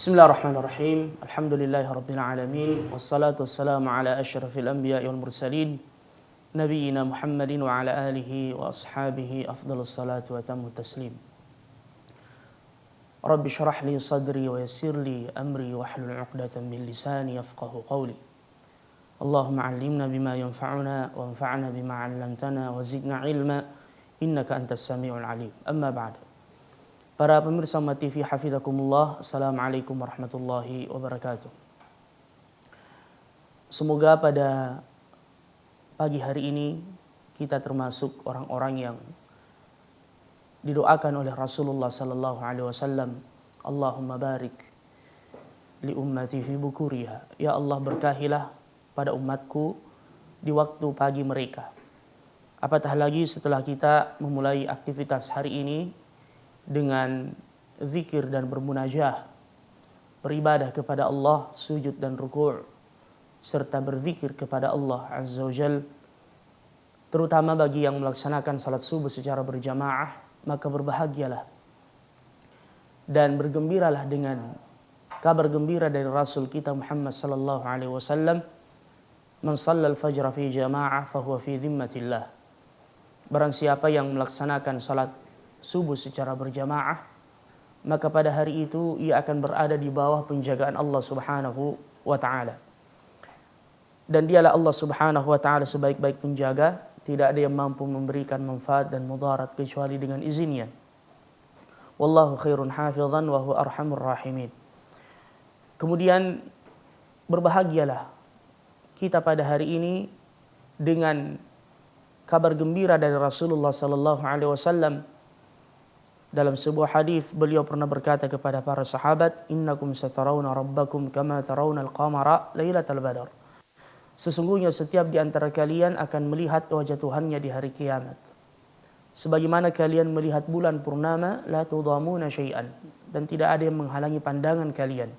Bismillahirrahmanirrahim. Alhamdulillahirabbil alamin wassalatu wassalamu ala asyrafil anbiya'i wal mursalin nabiyyina Muhammadin wa ala alihi wa ashabihi afdhalus salatu wa tammu taslim. Rabbi shrah li sadri wa yassir li amri wahlul 'uqdatam min lisani yafqahu qawli. Allahumma 'allimna bima yanfa'una wanfa'na bima 'allamtana wa zidna 'ilma innaka antas samiul 'alim. Amma ba'd. Para pemirsa Umat TV hafizakumullah, assalamualaikum warahmatullahi wabarakatuh. Semoga pada pagi hari ini kita termasuk orang-orang yang didoakan oleh Rasulullah sallallahu alaihi wasallam, Allahumma barik li ummati fi bukuriha. Ya Allah, berkahilah pada umatku di waktu pagi mereka. Apatah lagi setelah kita memulai aktivitas hari ini dengan zikir dan bermunajah, beribadah kepada Allah, sujud dan ruku', serta berzikir kepada Allah Azza wa Jal, terutama bagi yang melaksanakan salat subuh secara berjamaah, maka berbahagialah dan bergembiralah dengan kabar gembira dari Rasul kita Muhammad sallallahu alaihi wasallam, man shallal fajra fi jama'ah fahuwa fi dhimmatillah. Barang siapa yang melaksanakan salat subuh secara berjamaah, maka pada hari itu ia akan berada di bawah penjagaan Allah Subhanahu wa taala. Dan dialah Allah Subhanahu wa taala sebaik-baik penjaga, tidak ada yang mampu memberikan manfaat dan mudarat kecuali dengan izinnya. Wallahu khairun hafizan wa huwa arhamur rahimin. Kemudian berbahagialah kita pada hari ini dengan kabar gembira dari Rasulullah sallallahu alaihi wasallam. Dalam sebuah hadis beliau pernah berkata kepada para sahabat, innakum satarawna rabbakum kama tarawna al-qamara lailatal badar. Sesungguhnya setiap di antara kalian akan melihat wajah Tuhannya di hari kiamat, sebagaimana kalian melihat bulan purnama, la tudamuna syai'an, dan tidak ada yang menghalangi pandangan kalian.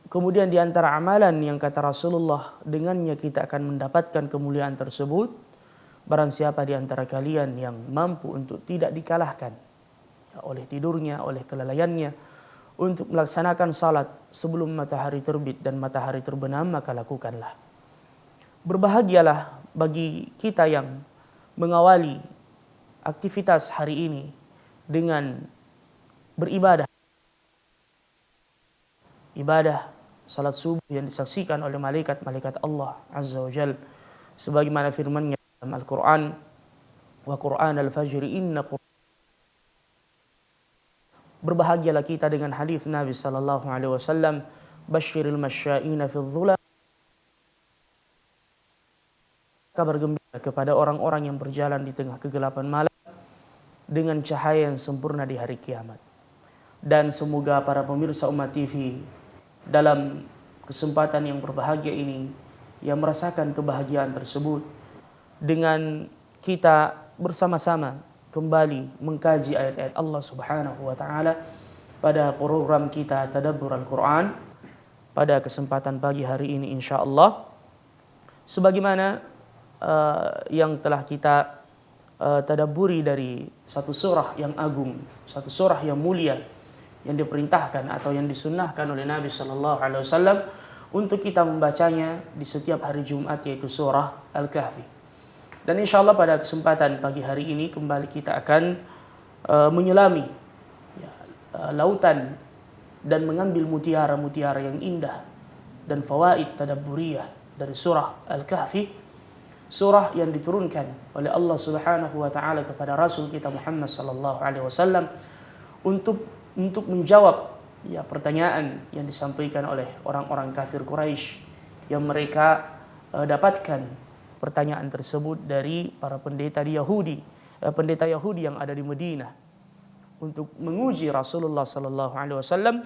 Kemudian di antara amalan yang kata Rasulullah dengannya kita akan mendapatkan kemuliaan tersebut, barang siapa di antara kalian yang mampu untuk tidak dikalahkan oleh tidurnya, oleh kelalaiannya, untuk melaksanakan salat sebelum matahari terbit dan matahari terbenam, maka lakukanlah. Berbahagialah bagi kita yang mengawali aktivitas hari ini dengan beribadah. Ibadah salat subuh yang disaksikan oleh malaikat-malaikat Allah Azza wa Jal, sebagaimana firman-Nya dalam Al-Quran, wa Qur'an al-fajri inna Qur'an. Berbahagialah kita dengan hadis Nabi sallallahu alaihi wasallam, basyiril masya'ina fi dhulam. Kabar gembira kepada orang-orang yang berjalan di tengah kegelapan malam dengan cahaya yang sempurna di hari kiamat. Dan semoga para pemirsa Umat TV dalam kesempatan yang berbahagia ini yang merasakan kebahagiaan tersebut dengan kita bersama-sama kembali mengkaji ayat-ayat Allah Subhanahu wa taala pada program kita Tadabbur Al-Quran pada kesempatan pagi hari ini insyaallah. Sebagaimana yang telah kita tadabburi dari satu surah yang agung, satu surah yang mulia yang diperintahkan atau yang disunnahkan oleh Nabi sallallahu alaihi wasallam untuk kita membacanya di setiap hari Jumat, yaitu surah Al-Kahfi. Dan insya Allah pada kesempatan pagi hari ini kembali kita akan menyelami lautan dan mengambil mutiara-mutiara yang indah dan fawaid tadabburiyah dari surah Al-Kahfi, surah yang diturunkan oleh Allah Subhanahu wa taala kepada Rasul kita Muhammad sallallahu alaihi wasallam untuk menjawab pertanyaan yang disampaikan oleh orang-orang kafir Quraisy yang mereka dapatkan pertanyaan tersebut dari para pendeta Yahudi yang ada di Madinah untuk menguji Rasulullah sallallahu alaihi wasallam,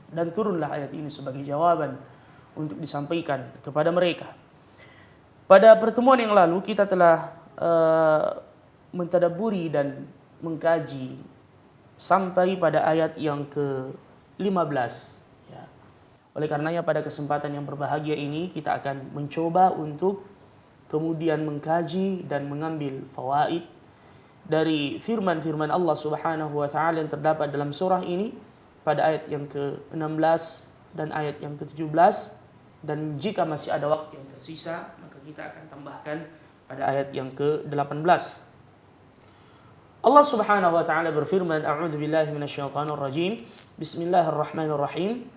dan turunlah ayat ini sebagai jawaban untuk disampaikan kepada mereka. Pada pertemuan yang lalu kita telah mentadabburi dan mengkaji sampai pada ayat yang ke-15 ya. Oleh karenanya pada kesempatan yang berbahagia ini kita akan mencoba untuk kemudian mengkaji dan mengambil fawaid dari firman-firman Allah Subhanahu wa taala yang terdapat dalam surah ini pada ayat yang ke-16 dan ayat yang ke-17, dan jika masih ada waktu yang tersisa maka kita akan tambahkan pada ayat yang ke-18. Allah Subhanahu wa taala berfirman, a'udzu billahi minasyaitonir rajim. Bismillahirrahmanirrahim.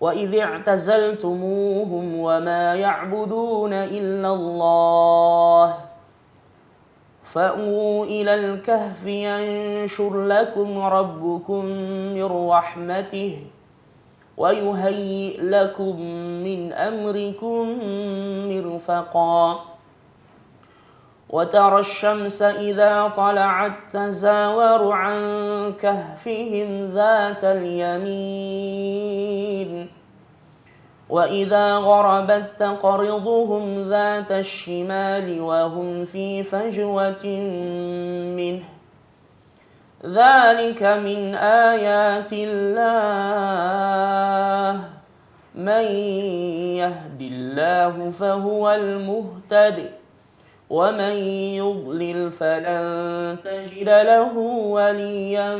Wa idh i'tazaltumuhum wa ma ya'buduna illa Allah fa'u ilal kahfi yanshur lakum rabbukum mir rahmatihi wa yuhayyi lakum min amrikum mirfaqa. وترى الشمس إذا طلعت تزاور عن كهفهم ذات اليمين وإذا غربت تقرضهم ذات الشمال وهم في فجوة منه ذلك من آيات الله من يهد الله فهو المهتد وَمَنْ يُضْلِلْ فَلَنْ تَجِدَ لَهُ وَلِيًّا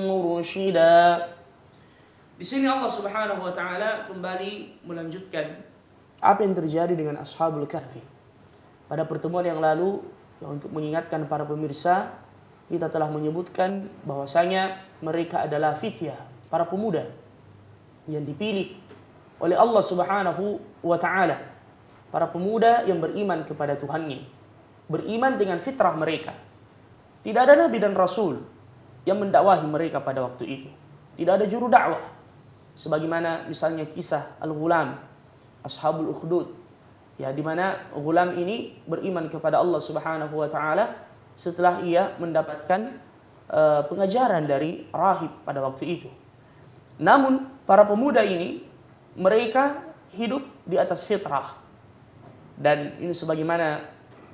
مُرْشِدًا. Di sini Allah Subhanahu wa taala kembali melanjutkan apa yang terjadi dengan Ashabul Kahfi. Pada pertemuan yang lalu, untuk mengingatkan para pemirsa, kita telah menyebutkan bahwasanya mereka adalah fityah, para pemuda yang dipilih oleh Allah Subhanahu wa taala. Para pemuda yang beriman kepada Tuhannya, beriman dengan fitrah mereka. Tidak ada nabi dan rasul yang mendakwahi mereka pada waktu itu. Tidak ada juru dakwah. Sebagaimana misalnya kisah Al-Ghulam, Ashabul Ukhdud, ya, di mana Ghulam ini beriman kepada Allah Subhanahu wa taala setelah ia mendapatkan pengajaran dari rahib pada waktu itu. Namun para pemuda ini mereka hidup di atas fitrah. Dan ini sebagaimana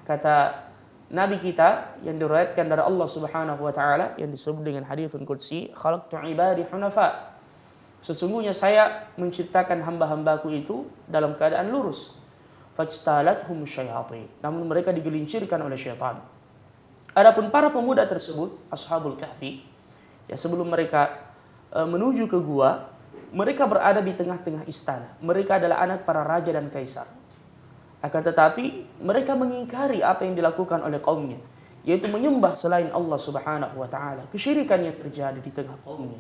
kata Nabi kita yang diriwayatkan dari Allah Subhanahu wa taala yang disebut dengan haditsun qudsi, khalaqtu ibadi hunafa. Sesungguhnya saya menciptakan hamba-hambaku itu dalam keadaan lurus. Fajtalathum syayatin. Namun mereka digelincirkan oleh syaitan. Adapun para pemuda tersebut, Ashabul Kahfi, ya, sebelum mereka menuju ke gua, mereka berada di tengah-tengah istana. Mereka adalah anak para raja dan kaisar. Akan tetapi mereka mengingkari apa yang dilakukan oleh kaumnya, yaitu menyembah selain Allah Subhanahu wa taala. Kesyirikan yang terjadi di tengah kaumnya.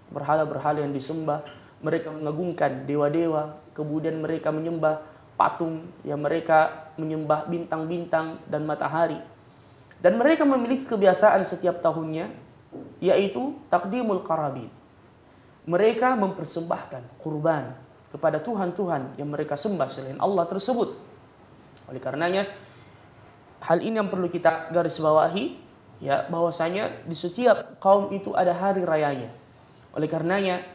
Berhala-berhala yang disembah, mereka mengagungkan dewa-dewa, kemudian mereka menyembah patung, yang mereka menyembah bintang-bintang dan matahari. Dan mereka memiliki kebiasaan setiap tahunnya, yaitu takdimul qarabin. Mereka mempersembahkan kurban kepada Tuhan-Tuhan yang mereka sembah selain Allah tersebut. Oleh karenanya, hal ini yang perlu kita garis bawahi, ya, bahwasanya di setiap kaum itu ada hari rayanya. Oleh karenanya,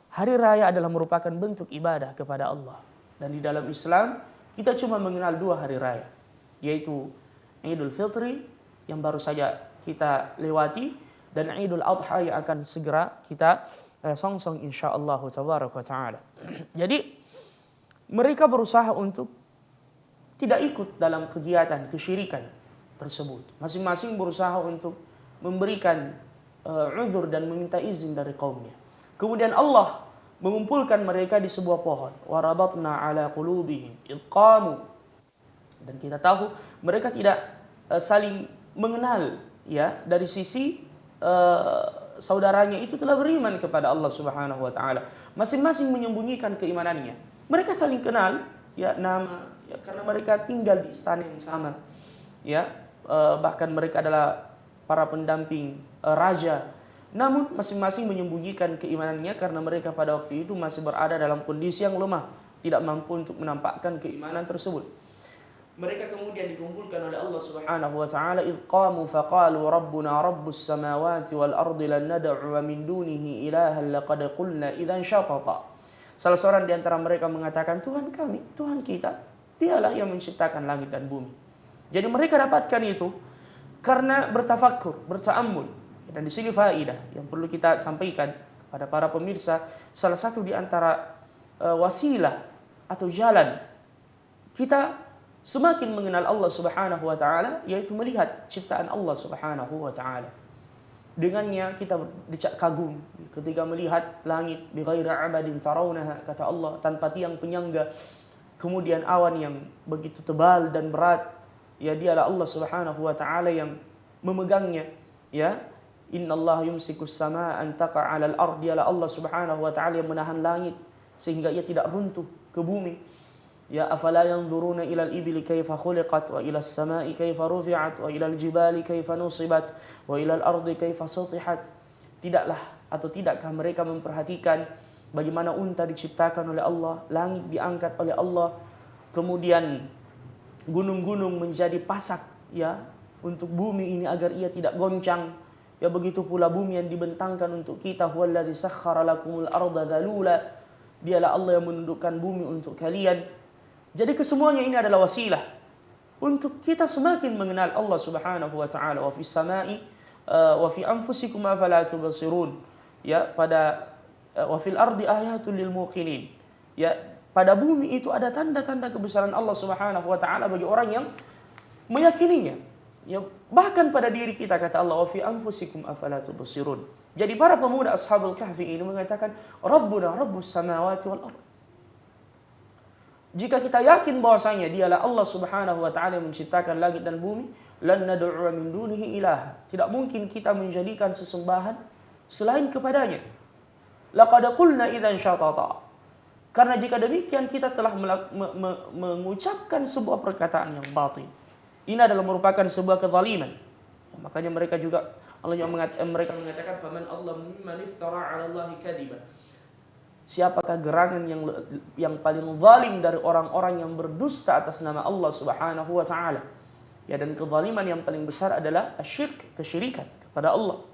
hari raya adalah merupakan bentuk ibadah kepada Allah. Dan di dalam Islam, kita cuma mengenal 2 hari raya, yaitu Idul Fitri yang baru saja kita lewati, dan Idul Adha yang akan segera kita songsong insyaallah tabaraka wa taala. Jadi mereka berusaha untuk tidak ikut dalam kegiatan kesyirikan tersebut. Masing-masing berusaha untuk memberikan uzur dan meminta izin dari kaumnya. Kemudian Allah mengumpulkan mereka di sebuah pohon. Warabatna ala qulubihim idh qamu. Dan kita tahu mereka tidak saling mengenal, ya, dari sisi saudaranya itu telah beriman kepada Allah Subhanahu wa taala. Masing-masing menyembunyikan keimanannya. Mereka saling kenal, ya, nama, ya, karena mereka tinggal di istana yang sama, ya, bahkan mereka adalah para pendamping raja. Namun masing-masing menyembunyikan keimanannya karena mereka pada waktu itu masih berada dalam kondisi yang lemah, tidak mampu untuk menampakkan keimanan tersebut. Mereka kemudian dikumpulkan oleh Allah Subhanahu wa taala, idh qamu faqalu rabbuna rabbus samawati wal ardi lan nad'u min dunihi ilahan laqad qulna idzan syatata. Salah seorang di antara mereka mengatakan, Tuhan kami, Tuhan kita, Dialah yang menciptakan langit dan bumi. Jadi mereka dapatkan itu karena bertafakkur, berta'ammul. Dan di sini faedah yang perlu kita sampaikan kepada para pemirsa, salah satu di antara wasilah atau jalan kita semakin mengenal Allah Subhanahu wa taala yaitu melihat ciptaan Allah Subhanahu wa taala. dengannya kita decak kagum ketika melihat langit bighairi amadin tarawunaha, kata Allah, tanpa tiang penyangga. Kemudian awan yang begitu tebal dan berat, ya dialah Allah Subhanahu wa taala yang memegangnya, ya. Innallaha yumsikus samaa an taqa'a 'alal ard, dialah Allah Subhanahu wa taala yang menahan langit sehingga ia tidak runtuh ke bumi. Ya, afala yanzuruna ilal ibili kaifa khuliqat wa ilal samai kaifa rufi'at wa ilal jibali kaifa nusibat wa ilal ardi kaifa sutihat. Tidaklah atau tidakkah mereka memperhatikan bagaimana unta diciptakan oleh Allah, langit diangkat oleh Allah, kemudian gunung-gunung menjadi pasak, ya, untuk bumi ini agar ia tidak goncang. Ya, begitu pula bumi yang dibentangkan untuk kita, huwallazi sakhkhara lakumul arda dzalula, dialah Allah yang menundukkan bumi untuk kalian. Jadi kesemuanya ini adalah wasilah untuk kita semakin mengenal Allah Subhanahu wa taala. Wa fis samai wa fi anfusikum afala tubsirun. Ya, pada wa fil ardi ayatul lil muqinin. Ya, pada bumi itu ada tanda-tanda kebesaran Allah Subhanahu wa taala bagi orang yang meyakininya. Ya, bahkan pada diri kita, kata Allah, wa fi anfusikum afala tubsirun. Jadi para pemuda Ashabul Kahfi ini mengatakan, Rabbuna Rabbus samawati wal ardh. Jika kita yakin bahwasanya dialah Allah Subhanahu wa taala yang menciptakan langit dan bumi, lan nad'u min dunihi ilaha. Tidak mungkin kita menjadikan sesembahan selain kepadanya. Laqad qulna idzan syatata. Karena jika demikian kita telah mengucapkan sebuah perkataan yang batil. Ini adalah merupakan sebuah kezaliman. Makanya mereka juga mereka mengatakan faman Allah mimman iftara 'ala Allahi kadiban. Siapakah gerangan yang paling zalim dari orang-orang yang berdusta atas nama Allah Subhanahu wa taala? Ya, dan kezaliman yang paling besar adalah asyirk, kesyirikan kepada Allah.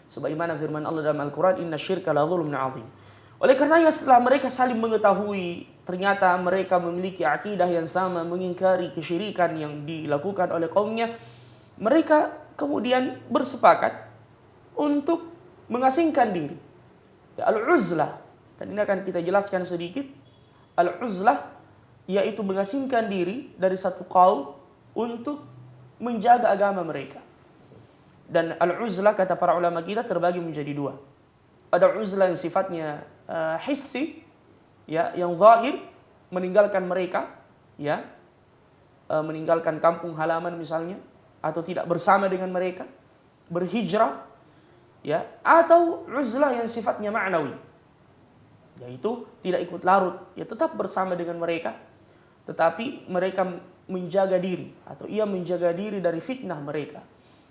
Sebagaimana firman Allah dalam Al-Qur'an, innasyirka la dzulmun 'adzim. Oleh karenanya setelah mereka saling mengetahui ternyata mereka memiliki akidah yang sama, mengingkari kesyirikan yang dilakukan oleh kaumnya, mereka kemudian bersepakat untuk mengasingkan diri. Ya, al-uzlah, dan ini akan kita jelaskan sedikit. Al-uzlah yaitu mengasingkan diri dari satu kaum untuk menjaga agama mereka. Dan al-uzlah kata para ulama kita terbagi menjadi dua. Ada uzlah yang sifatnya hissi, ya, yang zahir, meninggalkan mereka, ya, meninggalkan kampung halaman misalnya, atau tidak bersama dengan mereka, berhijrah, ya, atau uzlah yang sifatnya ma'nawi, yaitu tidak ikut larut, ya, tetap bersama dengan mereka, tetapi mereka menjaga diri, atau ia menjaga diri dari fitnah mereka.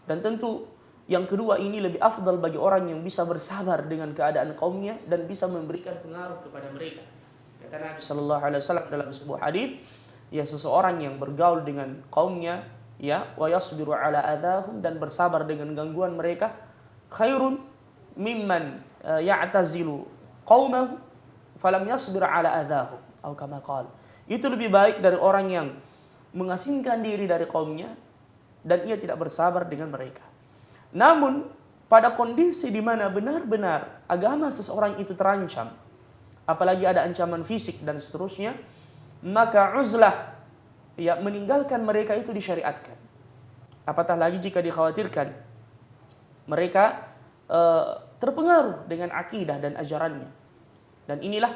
Dan tentu yang kedua ini lebih afdal bagi orang yang bisa bersabar dengan keadaan kaumnya dan bisa memberikan pengaruh kepada mereka. Kata Nabi sallallahu alaihi wasallam dalam sebuah hadis, ya, seseorang yang bergaul dengan kaumnya, ya, wa yasbiru ala adahum, dan bersabar dengan gangguan mereka, khairun mimman ya'tazilu qaumahu falam yasbir ala adahum, atau kama qala. Itu lebih baik dari orang yang mengasingkan diri dari kaumnya dan ia tidak bersabar dengan mereka. Namun pada kondisi di mana benar-benar agama seseorang itu terancam, apalagi ada ancaman fisik dan seterusnya, maka uzlah, ya, meninggalkan mereka itu disyariatkan. Apatah lagi jika dikhawatirkan mereka terpengaruh dengan akidah dan ajarannya. Dan inilah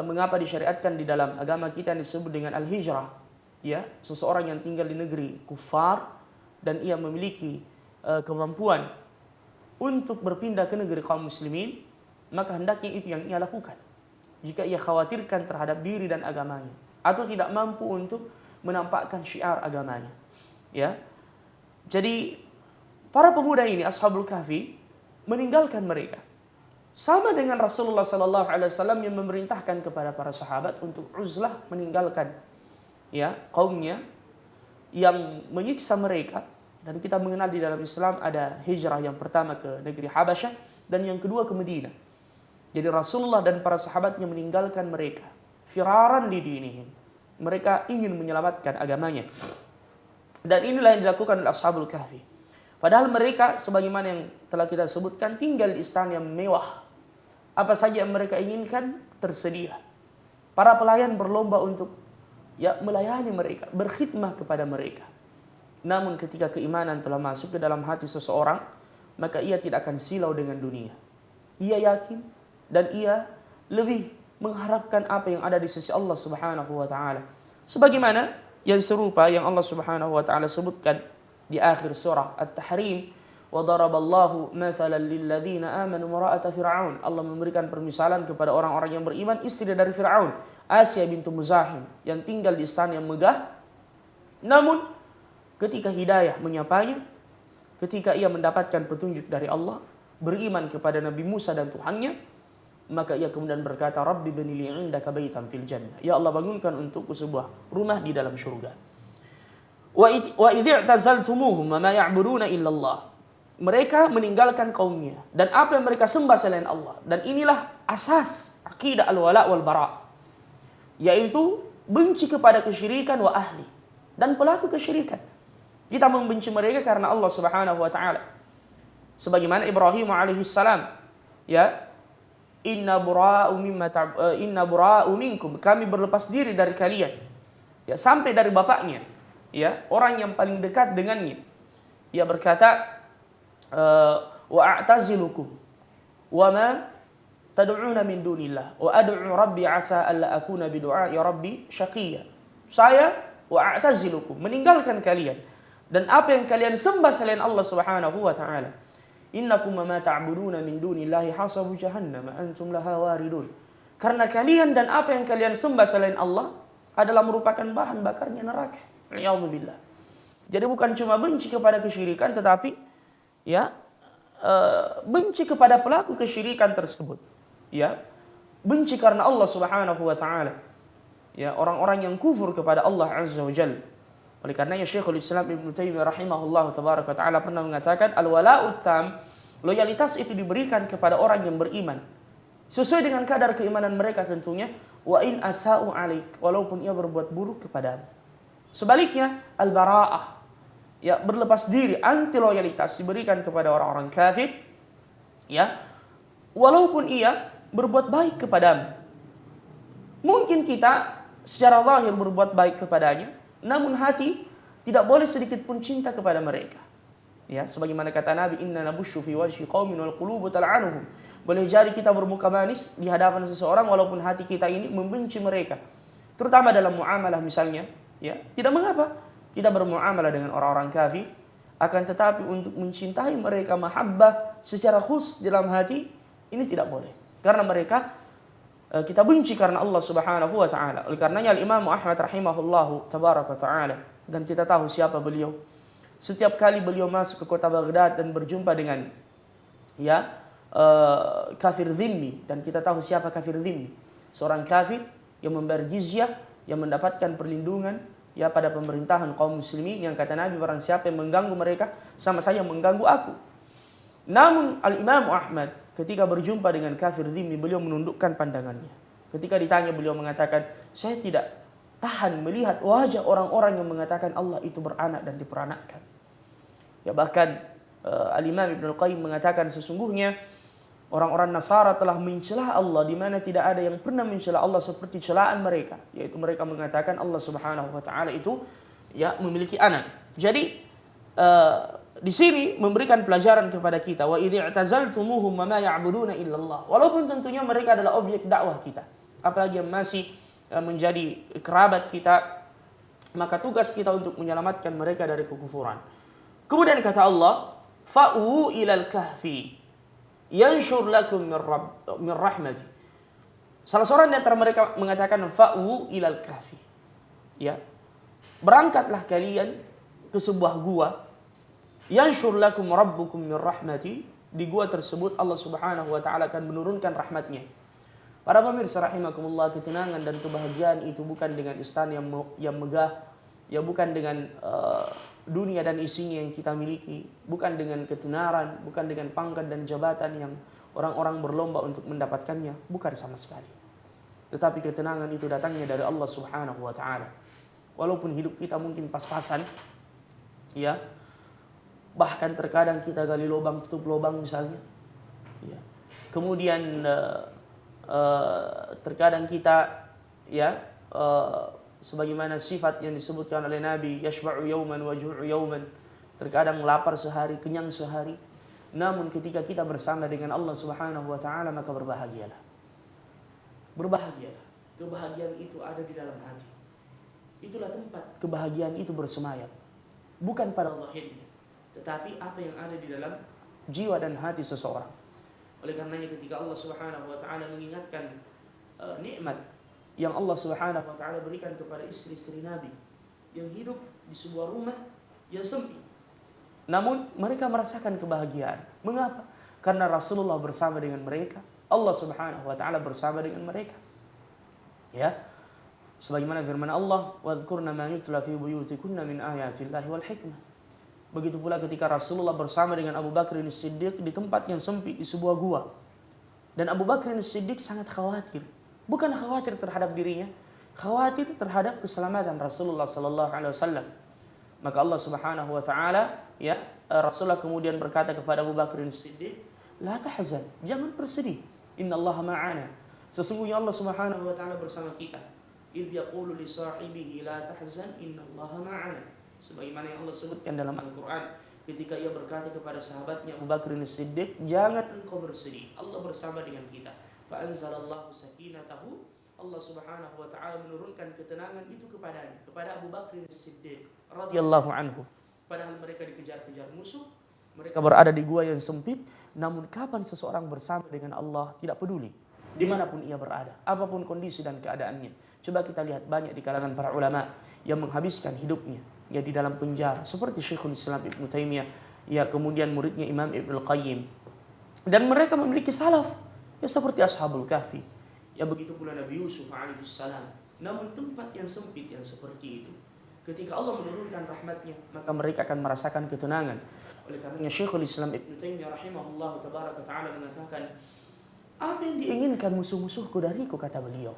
mengapa disyariatkan di dalam agama kita yang disebut dengan al-hijrah, ya, seseorang yang tinggal di negeri kufar dan ia memiliki kemampuan untuk berpindah ke negeri kaum muslimin, maka hendaknya itu yang ia lakukan jika ia khawatirkan terhadap diri dan agamanya, atau tidak mampu untuk menampakkan syiar agamanya, ya. Jadi para pemuda ini Ashabul Kahfi meninggalkan mereka, sama dengan Rasulullah sallallahu alaihi wasallam yang memerintahkan kepada para sahabat untuk uzlah, meninggalkan, ya, kaumnya yang menyiksa mereka. Dan kita mengenal di dalam Islam ada hijrah yang pertama ke negeri Habasyah dan yang kedua ke Madinah. Jadi Rasulullah dan para sahabatnya meninggalkan mereka, firaran di dinihim. Mereka ingin menyelamatkan agamanya. Dan inilah yang dilakukan oleh Ashabul Kahfi. Padahal mereka sebagaimana yang telah kita sebutkan tinggal di istana yang mewah. Apa saja yang mereka inginkan tersedia. Para pelayan berlomba untuk, ya, melayani mereka, berkhidmah kepada mereka. Namun ketika keimanan telah masuk ke dalam hati seseorang, maka ia tidak akan silau dengan dunia. Ia yakin dan ia lebih mengharapkan apa yang ada di sisi Allah Subhanahu wa taala. Sebagaimana yang serupa yang Allah Subhanahu wa taala sebutkan di akhir surah At-Tahrim, wa daraballahu mathalan lil ladzina amanu mar'ata fir'aun. Allah memberikan permisalan kepada orang-orang yang beriman istri dari Firaun, Asia bintu Muzahim, yang tinggal di istana yang megah. Namun ketika hidayah menyapanya, ketika ia mendapatkan petunjuk dari Allah, beriman kepada Nabi Musa dan Tuhannya, maka ia kemudian berkata, Rabbi bani li 'indaka baitan fil jannah. Ya Allah, bangunkan untukku sebuah rumah di dalam surga. Wa idh i'tazaltumuhum ma ya'buduna illallah. Mereka meninggalkan kaumnya dan apa yang mereka sembah selain Allah. Dan inilah asas akidah al-wala wal bara, yaitu benci kepada kesyirikan wa ahli dan pelaku kesyirikan. Kita membenci mereka karena Allah Subhanahu wa taala. Sebagaimana Ibrahim alaihi salam, ya, inna bura'u minkum, kami berlepas diri dari kalian. Ya, sampai dari bapaknya, ya, orang yang paling dekat dengannya. Ia berkata, wa a'tazilukum wa ma tad'una min dunillah wa ad'u rabbi asa alla akuna bi du'a'i rabbi syaqiyya. Saya wa a'tazilukum, meninggalkan kalian dan apa yang kalian sembah selain Allah Subhanahu wa taala. Innakum ma ta'buduna min dunillahi hasabu jahannam antum laha waridun. Karena kalian dan apa yang kalian sembah selain Allah adalah merupakan bahan bakarnya neraka. Alhamdulillah. Jadi bukan cuma benci kepada kesyirikan, tetapi ya benci kepada pelaku kesyirikan tersebut. Ya, benci karena Allah Subhanahu wa taala. Ya, orang-orang yang kufur kepada Allah Azza wa Jalla. Oleh karenanya Syekhul Islam Ibnu Taimiyah rahimahullah tabaraka taala pernah mengatakan, al-wala'ut tam, loyalitas itu diberikan kepada orang yang beriman sesuai dengan kadar keimanan mereka tentunya, wa in asa'u 'alaik, walaupun ia berbuat buruk kepadamu. Sebaliknya al-bara'ah, ya, berlepas diri, anti loyalitas diberikan kepada orang-orang kafir, ya, walaupun ia berbuat baik kepadamu. Mungkin kita secara zahir berbuat baik kepadanya, namun hati tidak boleh sedikit pun cinta kepada mereka. Ya, sebagaimana kata Nabi, inna nabushu fi wajhi qaumin wal qulubu tal'anuhum. Boleh jadi kita bermuka manis di hadapan seseorang walaupun hati kita ini membenci mereka. Terutama dalam muamalah misalnya, ya, tidak mengapa kita bermuamalah dengan orang-orang kafir, akan tetapi untuk mencintai mereka mahabbah secara khusus dalam hati, ini tidak boleh. Karena mereka kita benci karena Allah Subhanahu wa taala. Oleh karenanya Imam Ahmad rahimahullahu tabaraka taala, dan kita tahu siapa beliau. Setiap kali beliau masuk ke kota Baghdad dan berjumpa dengan kafir dhimmi, dan kita tahu siapa kafir dhimmi. Seorang kafir yang membayar jizyah, yang mendapatkan perlindungan ya pada pemerintahan kaum muslimin, yang kata Nabi, barang siapa yang mengganggu mereka sama saja mengganggu aku. Namun Al-Imam Ahmad ketika berjumpa dengan kafir dhimmi, beliau menundukkan pandangannya. Ketika ditanya, beliau mengatakan, saya tidak tahan melihat wajah orang-orang yang mengatakan Allah itu beranak dan diperanakkan. Ya, bahkan Al-Imam Ibnu Al-Qayyim mengatakan sesungguhnya orang-orang Nasara telah mencela Allah di mana tidak ada yang pernah mencela Allah seperti celaan mereka, yaitu mereka mengatakan Allah Subhanahu wa taala itu ya memiliki anak. Jadi di sini memberikan pelajaran kepada kita, wa idh i'tazaltumuhum ma ya'buduna illallah. Walaupun tentunya mereka adalah objek dakwah kita, apalagi yang masih menjadi kerabat kita, maka tugas kita untuk menyelamatkan mereka dari kekufuran. Kemudian kata Allah, fa'u ilal kahfi yanshur lakum min rahmati. Salah seorang di antara mereka mengatakan fa'u ilal kahfi. Ya. Berangkatlah kalian ke sebuah gua. Yanshur lakum rabbukum min rahmati. Di gua tersebut Allah Subhanahu wa taala akan menurunkan rahmatnya. Para pemirsa rahimakumullah, ketenangan dan kebahagiaan itu bukan dengan istana yang megah, ya, bukan dengan dunia dan isinya yang kita miliki, bukan dengan ketenaran, bukan dengan pangkat dan jabatan yang orang-orang berlomba untuk mendapatkannya, bukan sama sekali. Tetapi ketenangan itu datangnya dari Allah Subhanahu wa taala. Walaupun hidup kita mungkin pas-pasan, ya, bahkan terkadang kita gali lubang tutup lubang misalnya, ya. Kemudian terkadang kita sebagaimana sifat yang disebutkan oleh Nabi, yashba'u yawman wa ju'u yawman, terkadang lapar sehari, kenyang sehari. Namun ketika kita bersama dengan Allah Subhanahu wa taala, maka berbahagialah. Berbahagialah. Kebahagiaan itu ada di dalam hati. Itulah tempat kebahagiaan itu bersemayam. Bukan pada zahirnya, tetapi apa yang ada di dalam jiwa dan hati seseorang. Oleh karenanya ketika Allah Subhanahu wa taala mengingatkan nikmat yang Allah Subhanahu wa taala berikan kepada istri-istri Nabi yang hidup di sebuah rumah yang sempit, namun mereka merasakan kebahagiaan. Mengapa? Karena Rasulullah bersama dengan mereka, Allah Subhanahu wa taala bersama dengan mereka. Ya. Sebagaimana firman Allah, "Wadhkurna ma yutla fi buyutikunna min ayatillahi wal hikmah." Begitu pula ketika Rasulullah bersama dengan Abu Bakar As-Siddiq di tempat yang sempit di sebuah gua. Dan Abu Bakar As-Siddiq sangat khawatir. Bukan khawatir terhadap dirinya, khawatir terhadap keselamatan Rasulullah sallallahu alaihi wasallam. Maka Allah Subhanahu wa taala, ya, Rasulullah kemudian berkata kepada Abu Bakar As-Siddiq, "La tahzan, jangan bersedih. Innallaha ma'ana." Sesungguhnya Allah Subhanahu wa taala bersama kita. "Idz yaqulu li sahibihi la tahzan, innallaha ma'ana." Sebagaimana yang Allah sebutkan dalam Al-Qur'an ketika ia berkata kepada sahabatnya Abu Bakar As-Siddiq, "Jangan engkau bersedih, Allah bersama dengan kita." Fa anzalallahu sakinatahu, Allah Subhanahu wa taala menurunkan ketenangan itu kepadanya, kepada Abu Bakar As-Siddiq radhiyallahu anhu. Padahal mereka dikejar-kejar musuh, mereka berada di gua yang sempit, namun kapan seseorang bersama dengan Allah tidak peduli dimanapun ia berada, apapun kondisi dan keadaannya. Coba kita lihat banyak di kalangan para ulama yang menghabiskan hidupnya ya di dalam penjara, seperti Syekhul Islam Ibnu Taimiyah, ya kemudian muridnya Imam Ibnu Qayyim. Dan mereka memiliki salaf ya seperti Ashabul Kahfi. Ya begitu pula Nabi Yusuf alaihissalam. Namun tempat yang sempit yang seperti itu, ketika Allah menurunkan rahmatnya, maka mereka akan merasakan ketenangan. Oleh karenanya Syekhul Islam Ibnu Taimiyah rahimahullah tabaraka ta'ala mengatakan, "Apa yang diinginkan musuh-musuhku dariku?" kata beliau.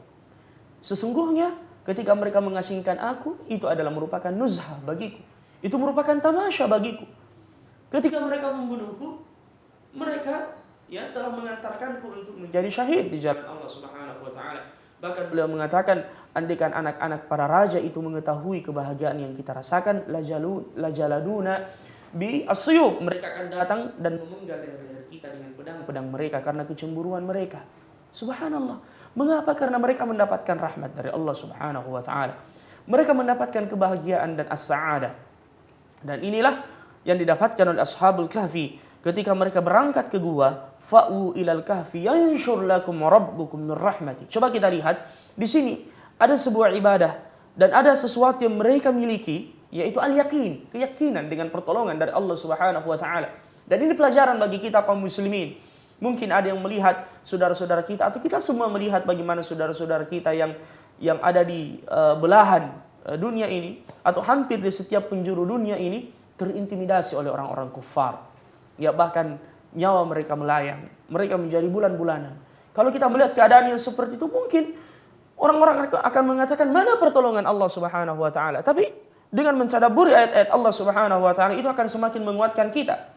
"Sesungguhnya ketika mereka mengasingkan aku, itu adalah merupakan nuzhah bagiku. Itu merupakan tamasya bagiku. Ketika mereka membunuhku, mereka ya telah mengantarkanku untuk menjadi syahid di jalan Allah Subhanahu wa taala." Bahkan beliau mengatakan, andaikan anak-anak para raja itu mengetahui kebahagiaan yang kita rasakan, lajaladuna bi asyuf, mereka akan datang dan memenggal leher-leher kita dengan pedang-pedang mereka karena kecemburuan mereka. Subhanallah. Mengapa? Karena mereka mendapatkan rahmat dari Allah Subhanahu wa taala. Mereka mendapatkan kebahagiaan dan as-sa'adah. Dan inilah yang didapatkan oleh Ashabul Kahfi ketika mereka berangkat ke gua, fa'u ilal kahfi yanshur lakum rabbukum min rahmati. Coba kita lihat di sini ada sebuah ibadah dan ada sesuatu yang mereka miliki, yaitu al-yaqin, keyakinan dengan pertolongan dari Allah Subhanahu wa taala. Dan ini pelajaran bagi kita kaum muslimin. Mungkin ada yang melihat saudara-saudara kita, atau kita semua melihat bagaimana saudara-saudara kita yang ada di belahan dunia ini, atau hampir di setiap penjuru dunia ini terintimidasi oleh orang-orang kufar. Ya bahkan nyawa mereka melayang, mereka menjadi bulan-bulanan. Kalau kita melihat keadaan yang seperti itu, mungkin orang-orang akan mengatakan mana pertolongan Allah Subhanahu wa taala. Tapi dengan mentadabburi ayat-ayat Allah Subhanahu wa taala itu akan semakin menguatkan kita.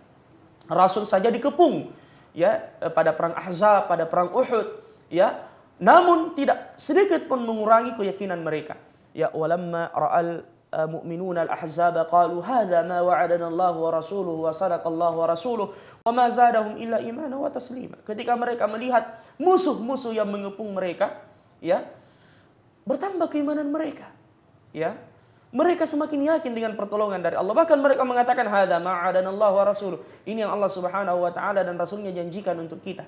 Rasul saja dikepung ya pada perang Ahzab, pada perang Uhud, ya. Namun tidak sedikit pun mengurangi keyakinan mereka. Ya walamma ra'al mu'minuna al-ahzaba qalu hadza ma wa'adana Allah wa rasuluhu wa sadaqa Allah wa rasuluhu wa ma zadahum illa imanan wa taslima. Ketika mereka melihat musuh-musuh yang mengepung mereka, ya, bertambah keimanan mereka. Ya. Mereka semakin yakin dengan pertolongan dari Allah. Bahkan mereka mengatakan hadza ma wa'adana Allah wa rasuluhu. Ini yang Allah Subhanahu wa taala dan rasulnya janjikan untuk kita.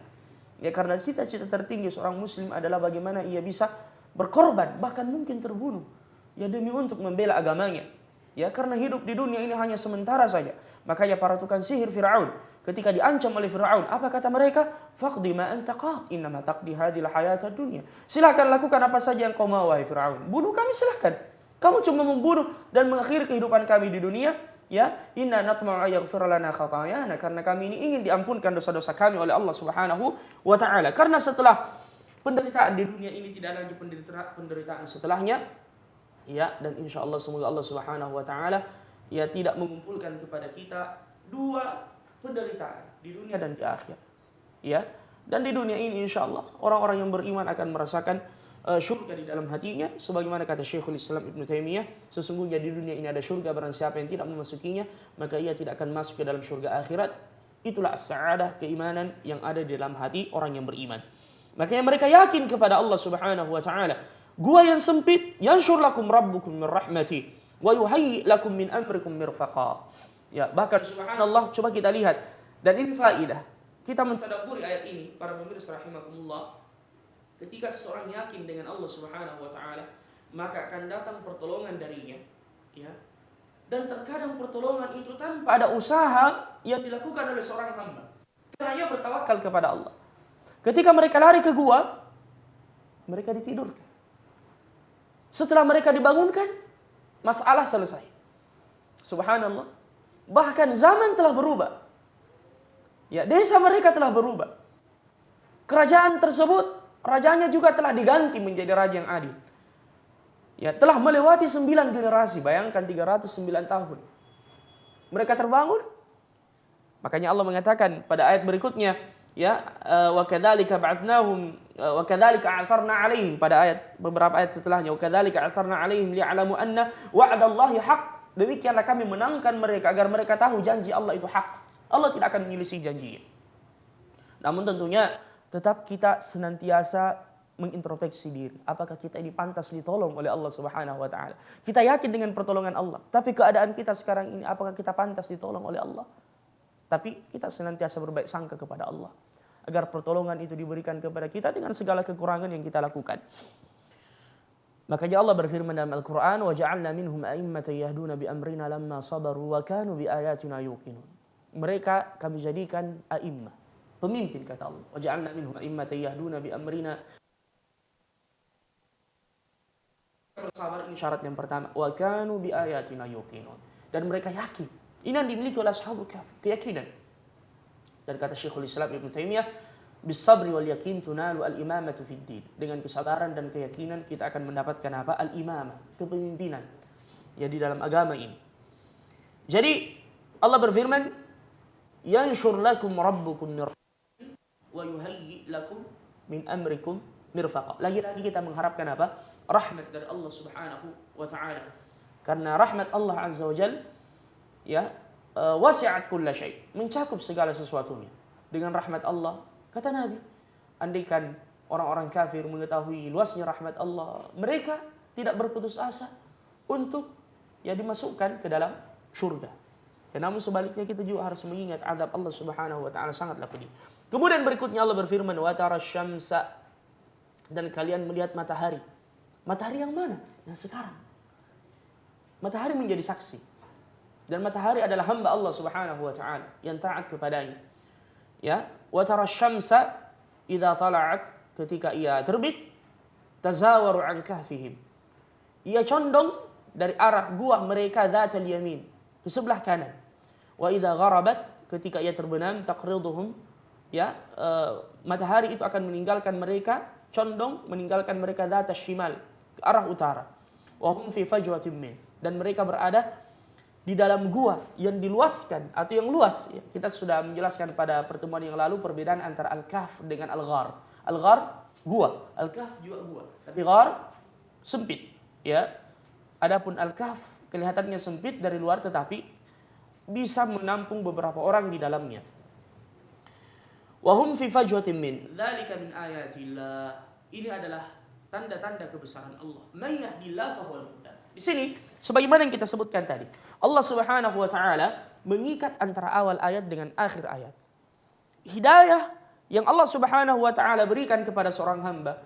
Ya karena cita-cita tertinggi seorang muslim adalah bagaimana ia bisa berkorban, bahkan mungkin terbunuh. Ya demi untuk membela agamanya. Ya karena hidup di dunia ini hanya sementara saja. Makanya para tukang sihir Firaun ketika diancam oleh Firaun, apa kata mereka? Faqdi ma anta qad, innama taqdi hadhil hayatad dunya. Silakan lakukan apa saja yang kau mau wahai Firaun. Bunuh kami silakan. Kamu cuma membunuh dan mengakhiri kehidupan kami di dunia. Ya, inna natma'u yaghfir lana khatayana, karena kami ini ingin diampunkan dosa-dosa kami oleh Allah Subhanahu wa taala. Karena setelah penderitaan di dunia ini tidak lagi penderitaan setelahnya. Ya, dan insya Allah semoga Allah Subhanahu wa taala ya tidak mengumpulkan kepada kita dua penderitaan di dunia dan di akhir. Ya, dan di dunia ini insya Allah orang-orang yang beriman akan merasakan syurga di dalam hatinya, sebagaimana kata Syekhul Islam Ibnu Taimiyah, sesungguhnya di dunia ini ada syurga, barang siapa yang tidak memasukinya maka ia tidak akan masuk ke dalam syurga akhirat. Itulah as-sa'adah, keimanan yang ada di dalam hati orang yang beriman. Makanya mereka yakin kepada Allah Subhanahu wa taala. Gua yang sempit, yanshur lakum rabbukum min rahmati wa yuhayyi lakum min amrikum mirfaqa. Ya, bahkan subhanallah, coba kita lihat, dan ini faedah. Kita mentadabburi ayat ini, para pemirsa rahimakumullah. Ketika seseorang yakin dengan Allah Subhanahu wa taala, maka akan datang pertolongan darinya, ya. Dan terkadang pertolongan itu tanpa ada usaha yang dilakukan oleh seorang hamba. Karena ia bertawakal kepada Allah. Ketika mereka lari ke gua, mereka ditidurkan. Setelah mereka dibangunkan, masalah selesai. Subhanallah. Bahkan zaman telah berubah. Ya, desa mereka telah berubah. Kerajaan tersebut, rajanya juga telah diganti menjadi raja yang adil. Ya, telah melewati 9 generasi, bayangkan 309 tahun. Mereka terbangun. Makanya Allah mengatakan pada ayat berikutnya, ya, wa kadzalika ba'atznahum wa kadzalika a'tharna 'alaihim, pada ayat beberapa ayat setelahnya, wa kadzalika a'tharna 'alaihim liya'lamu anna wa'dallahi haqq. Demikianlah kami menangkan mereka agar mereka tahu janji Allah itu hak. Allah tidak akan menyelisih janjinya. Namun tentunya tetap kita senantiasa mengintrospeksi diri. Apakah kita ini pantas ditolong oleh Allah Subhanahu wa taala? Kita yakin dengan pertolongan Allah, tapi keadaan kita sekarang ini, apakah kita pantas ditolong oleh Allah? Tapi kita senantiasa berbaik sangka kepada Allah agar pertolongan itu diberikan kepada kita dengan segala kekurangan yang kita lakukan. Makanya Allah berfirman dalam Al-Qur'an, "Wa ja'alna minhum a'immatan yahduna bi amrina lamma sabaru wa kanu bi ayatina yuqinun." Mereka kami jadikan a'immah, pemimpin, kata Allah. "Wa ja'alna minhum a'immatan yahduna bi amrina." Bersabar, ini syarat yang pertama. Wa kanu bi ayatina yuqinun. Dan mereka yakin. Ini yang dimiliki oleh Ashabul Kahfi, keyakinan. Dan kata Syekhul Islam Ibnu Taimiyah, bis-sabri wal yakin tunalu al-imamatu fid din. Dengan kesabaran dan keyakinan kita akan mendapatkan apa? Al-imamah, kepemimpinan ya di dalam agama ini. Jadi Allah berfirman, yanshur lakum rabbukum min rahmatihi wa yuhayyi lakum min amrikum mirfaqa. Lagi-lagi kita mengharapkan apa? Rahmat dari Allah Subhanahu wa taala. Karena rahmat Allah Azza wa Jalla, ya, wasi'at kulla syai', mencakup segala sesuatunya. Dengan rahmat Allah, kata Nabi, andaikan orang-orang kafir mengetahui luasnya rahmat Allah, mereka tidak berputus asa untuk ya dimasukkan ke dalam surga. Ya, namun sebaliknya kita juga harus mengingat azab Allah Subhanahu wa taala sangatlah pedih. Kemudian berikutnya Allah berfirman, wa tarasyamsa, dan kalian melihat matahari. Matahari yang mana? Yang sekarang. Matahari menjadi saksi. Dan matahari adalah hamba Allah Subhanahu wa taala yang taat kepadanya. Ya, wa tarasyamsa idza tala'at, ketika ia terbit, tazawaru an kahfihim. Ia condong dari arah gua mereka dzatal yamin, ke sebelah kanan. Wa idza gharabat, ketika ia terbenam, taqriduhum, ya, matahari itu akan meninggalkan mereka, condong meninggalkan mereka dzatal shimal, ke arah utara. Wa hum fi fajwatin min, dan mereka berada di dalam gua yang diluaskan atau yang luas. Ya, kita sudah menjelaskan pada pertemuan yang lalu perbedaan antara al-kahf dengan al-ghar. Al-ghar gua, al-kahf juga gua. Tapi ghar sempit, ya. Adapun al-kahf kelihatannya sempit dari luar tetapi bisa menampung beberapa orang di dalamnya. Wa hum fi fajwatin min, dzalika min ayatillah. Ini adalah tanda-tanda kebesaran Allah. May yahdillahu fahuwal muhtadi. Di sini sebagaimana yang kita sebutkan tadi, Allah Subhanahu wa taala mengikat antara awal ayat dengan akhir ayat. Hidayah yang Allah Subhanahu wa taala berikan kepada seorang hamba,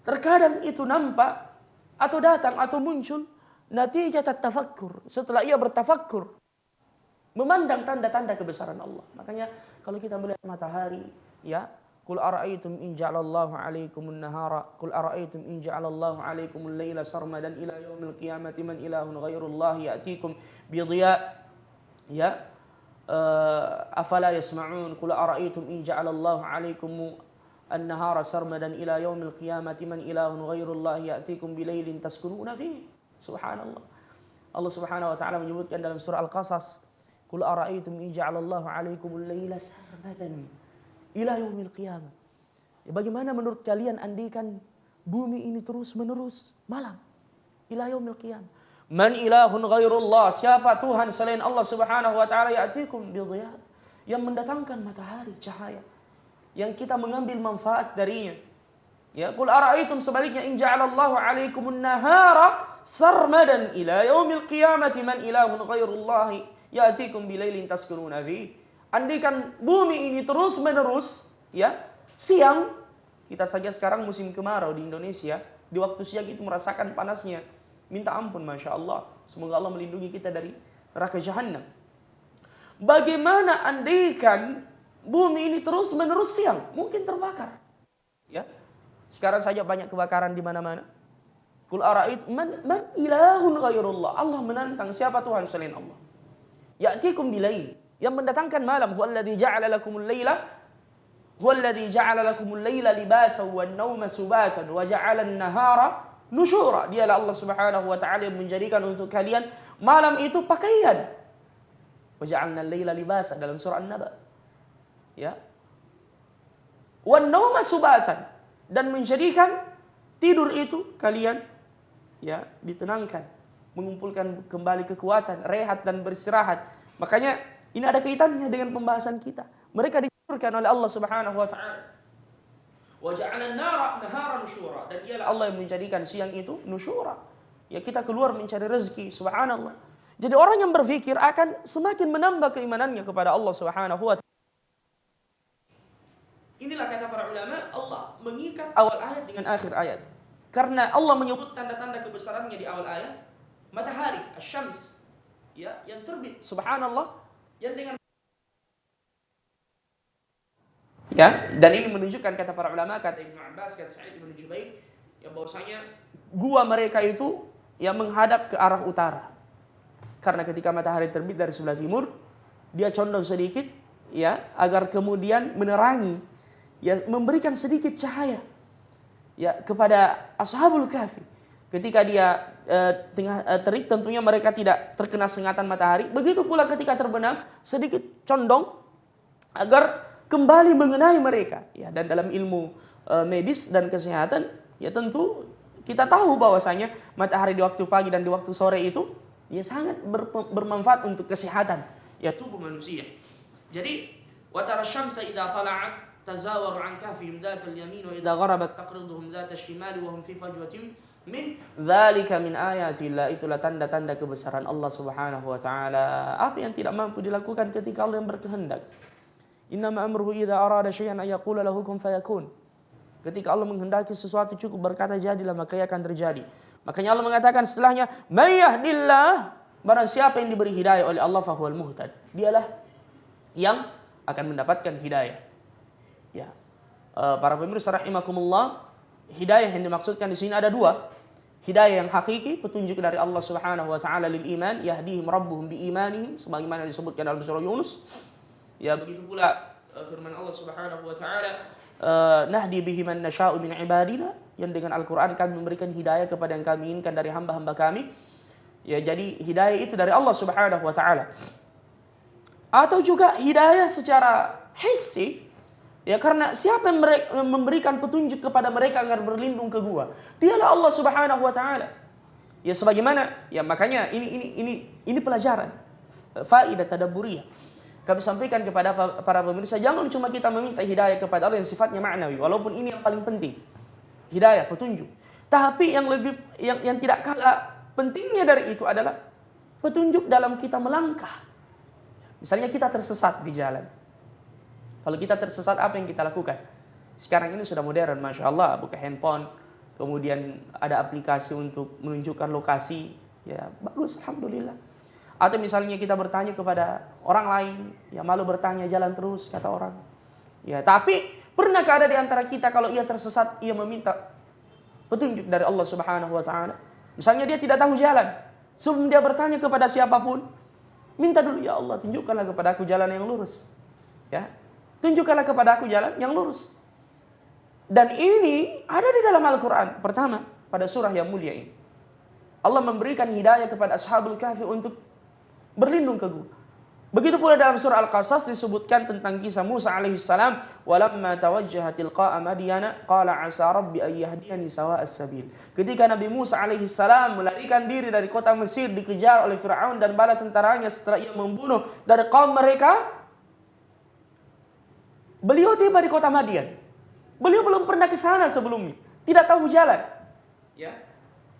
terkadang itu nampak atau datang atau muncul natijat tafakkur, setelah ia bertafakkur, memandang tanda-tanda kebesaran Allah. Makanya kalau kita melihat matahari, ya, qul ara'aytum in ja'alallahu 'alaikumun nahara, qul ara'aytum in ja'alallahu 'alaikumul laila sarmadan ila yaumil qiyamati man ilahun ghairullahi ya'tikum bidhiya, ya, afala yasma'un, qul ara'aytum in ja'alallahu 'alaikum an-nahara sarmadan ila yaumil qiyamati man ilahun ghairullahi ya'tikum bilailin taskununa fihi. Subhanallah. Allah Subhanahu wa taala menyebutkan dalam surah Al-Qasas, qul ara'aytum in ja'alallahu 'alaikumul laila sarmadan ila yaumil qiyamah. Ya, bagaimana menurut kalian andaikan bumi ini terus menerus malam ila yaumil qiyamah? Man ilahun ghairullah, siapa Tuhan selain Allah Subhanahu wa taala, ya'tikum bidhiya, yang mendatangkan matahari, cahaya, yang kita mengambil manfaat darinya. Ya, qul ara'aytum, sebaliknya, in ja'alallahu 'alaikumun nahara sarmadan ila yaumil qiyamati man ilahun ghairullahi ya'tikum bilailin taskununa fi. Andaikan bumi ini terus-menerus, ya, siang, kita saja sekarang musim kemarau di Indonesia, di waktu siang itu merasakan panasnya. Minta ampun, Masya Allah. Semoga Allah melindungi kita dari neraka Jahannam. Bagaimana andaikan bumi ini terus-menerus siang? Mungkin terbakar. Ya. Sekarang saja banyak kebakaran di mana-mana. Qul ara'aytum man ilahun ghairullah. Allah menantang, siapa Tuhan selain Allah? Ya'tikum bilail, yang mendatangkan malam. Huwallazi ja'ala lakumul laila libasan wan nauma subatan wa ja'ala an-nahara nusyura. Dialah Allah Subhanahu wa taala yang menjadikan untuk kalian malam itu pakaian. Wa ja'alna al-laila libasa dalam surah An-Naba. Ya. Wan nauma subatan, dan menjadikan tidur itu kalian, ya, ditenangkan, mengumpulkan kembali kekuatan, rehat dan beristirahat. Makanya ini ada kaitannya dengan pembahasan kita. Mereka ditidurkan oleh Allah Subhanahu wa taala. Wa ja'ala an-nara nahara nusyura, dan dialah Allah yang menjadikan siang itu nusyura. Ya, kita keluar mencari rezeki, subhanallah. Jadi orang yang berpikir akan semakin menambah keimanannya kepada Allah Subhanahu wa taala. Inilah kata para ulama, Allah mengikat awal ayat dengan akhir ayat. Karena Allah menyebut tanda-tanda kebesarannya di awal ayat. Matahari, asy-syams, ya, yang terbit, subhanallah, yang dengan, ya, dan ini menunjukkan kata para ulama, kata Ibnu Abbas, kata Sa'id bin Jubair, yang bahwasanya gua mereka itu yang menghadap ke arah utara. Karena ketika matahari terbit dari sebelah timur, dia condong sedikit, ya, agar kemudian menerangi, ya, memberikan sedikit cahaya, ya, kepada Ashabul Kahfi. Ketika dia tengah terik, tentunya mereka tidak terkena sengatan matahari. Begitu pula ketika terbenam, sedikit condong agar kembali mengenai mereka. Ya, dan dalam ilmu medis dan kesehatan, ya, tentu kita tahu bahwasanya matahari di waktu pagi dan di waktu sore itu, ya, sangat bermanfaat untuk kesehatan, ya, tubuh manusia. Jadi, wa tara syamsa idza tala'at tazawaru an kahfihim dzatal yamin wa idza gharabat taqriduhum dzatal shimali wa hum fi fajwatin min dzalika min ayatillah. Itulah tanda-tanda kebesaran Allah Subhanahu wa taala. Apa yang tidak mampu dilakukan ketika Allah yang berkehendak. Innama amruhu idza arada syai'an ay yaqula lahu kun fayakun. Ketika Allah menghendaki sesuatu cukup berkata jadilah, maka ia akan terjadi. Makanya Allah mengatakan setelahnya, may yahdillah, barang siapa yang diberi hidayah oleh Allah fahuwal muhtad. Dialah yang akan mendapatkan hidayah. Ya. Para pemirsa rahimakumullah, hidayah yang dimaksudkan di sini ada dua. Hidayah yang hakiki, petunjuk dari Allah Subhanahu wa taala lil iman, yahdihim rabbuhum bi imanihim, sebagaimana disebutkan dalam surah Yunus. Ya, begitu pula firman Allah Subhanahu wa taala, nahdi bihi man nasya'u min ibadina, yang dengan Al-Qur'an kami memberikan hidayah kepada yang kami inginkan dari hamba-hamba kami. Ya, jadi hidayah itu dari Allah Subhanahu wa taala. Atau juga hidayah secara hissi. Ya, karena siapa yang memberikan petunjuk kepada mereka agar berlindung ke gua? Dialah Allah Subhanahu wa taala. Ya, sebagaimana, ya, makanya ini pelajaran faidah tadabburiyah. Kami sampaikan kepada para pemirsa, jangan cuma kita meminta hidayah kepada Allah yang sifatnya ma'nawi, walaupun ini yang paling penting. Hidayah, petunjuk. Tapi yang tidak kalah pentingnya dari itu adalah petunjuk dalam kita melangkah. Misalnya kita tersesat di jalan. Kalau kita tersesat, apa yang kita lakukan? Sekarang ini sudah modern, Masya Allah. Buka handphone, kemudian ada aplikasi untuk menunjukkan lokasi. Ya, bagus, Alhamdulillah. Atau misalnya kita bertanya kepada orang lain, ya, malu bertanya, jalan terus, kata orang. Ya, tapi pernahkah ada di antara kita kalau ia tersesat, ia meminta petunjuk dari Allah Subhanahu wa taala? Misalnya dia tidak tahu jalan. Sebelum dia bertanya kepada siapapun, minta dulu, ya Allah, tunjukkanlah kepada aku jalan yang lurus. Ya. Tunjukkanlah kepada aku jalan yang lurus. Dan ini ada di dalam Al-Quran. Pertama, pada surah yang mulia ini. Allah memberikan hidayah kepada Ashabul Kahfi untuk berlindung ke gua. Begitu pula dalam surah Al-Qasas disebutkan tentang kisah Musa alaihissalam. Walamma tawajjaha tilqa'a Madyana qala asa rabbi an yahdiyani sawa'as sabil. Ketika Nabi Musa alaihissalam melarikan diri dari kota Mesir, dikejar oleh Fir'aun dan bala tentaranya setelah ia membunuh dari kaum mereka, Beliau tiba di kota Madian. Beliau belum pernah ke sana sebelumnya. Tidak tahu jalan. Ya.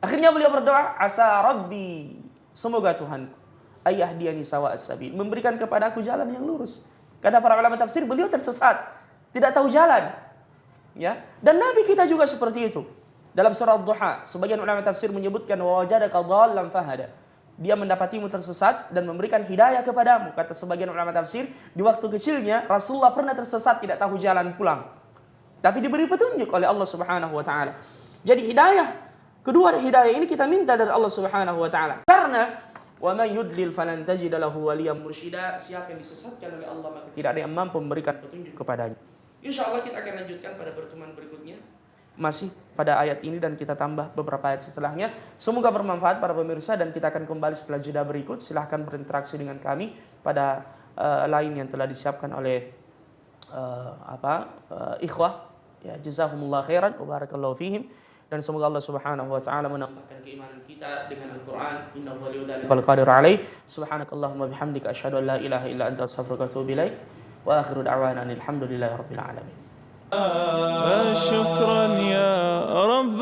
Akhirnya beliau berdoa, asa Rabbi, semoga Tuhanku ayyahdiyani sawa'as sabil, memberikan kepadaku jalan yang lurus. Kata para ulama tafsir, beliau tersesat, tidak tahu jalan. Ya. Dan Nabi kita juga seperti itu. Dalam surah Duha, sebagian ulama tafsir menyebutkan wajadaka dhallan fahada. Dia mendapatimu tersesat dan memberikan hidayah kepadamu. Kata sebagian ulama tafsir, di waktu kecilnya Rasulullah pernah tersesat, tidak tahu jalan pulang. Tapi diberi petunjuk oleh Allah Subhanahu wa taala. Jadi hidayah, kedua hidayah ini kita minta dari Allah Subhanahu wa taala. Karena wa man yudlil falan tajid lahu waliyan mursyida, siapa yang disesatkan oleh Allah maka tidak ada yang mampu memberikan petunjuk kepadanya. Insyaallah kita akan lanjutkan pada pertemuan berikutnya. Masih pada ayat ini dan kita tambah beberapa ayat setelahnya. Semoga bermanfaat para pemirsa dan kita akan kembali setelah jeda berikut. Silahkan berinteraksi dengan kami pada lain yang telah disiapkan oleh ikhwah. Ya, jazakumullah khairan wa barakallahu fihim. Dan semoga Allah Subhanahu wa taala menambahkan keimanan kita dengan Al-Qur'an. Innahu waliyudzalika wal qadiru alaih. Subhanakallahumma bihamdika asyhadu an la ilaha illa anta astaghfiruka wa atubu ilaik. Wa akhiru da'wana alhamdulillahirabbil alamin. شكرا يا رب.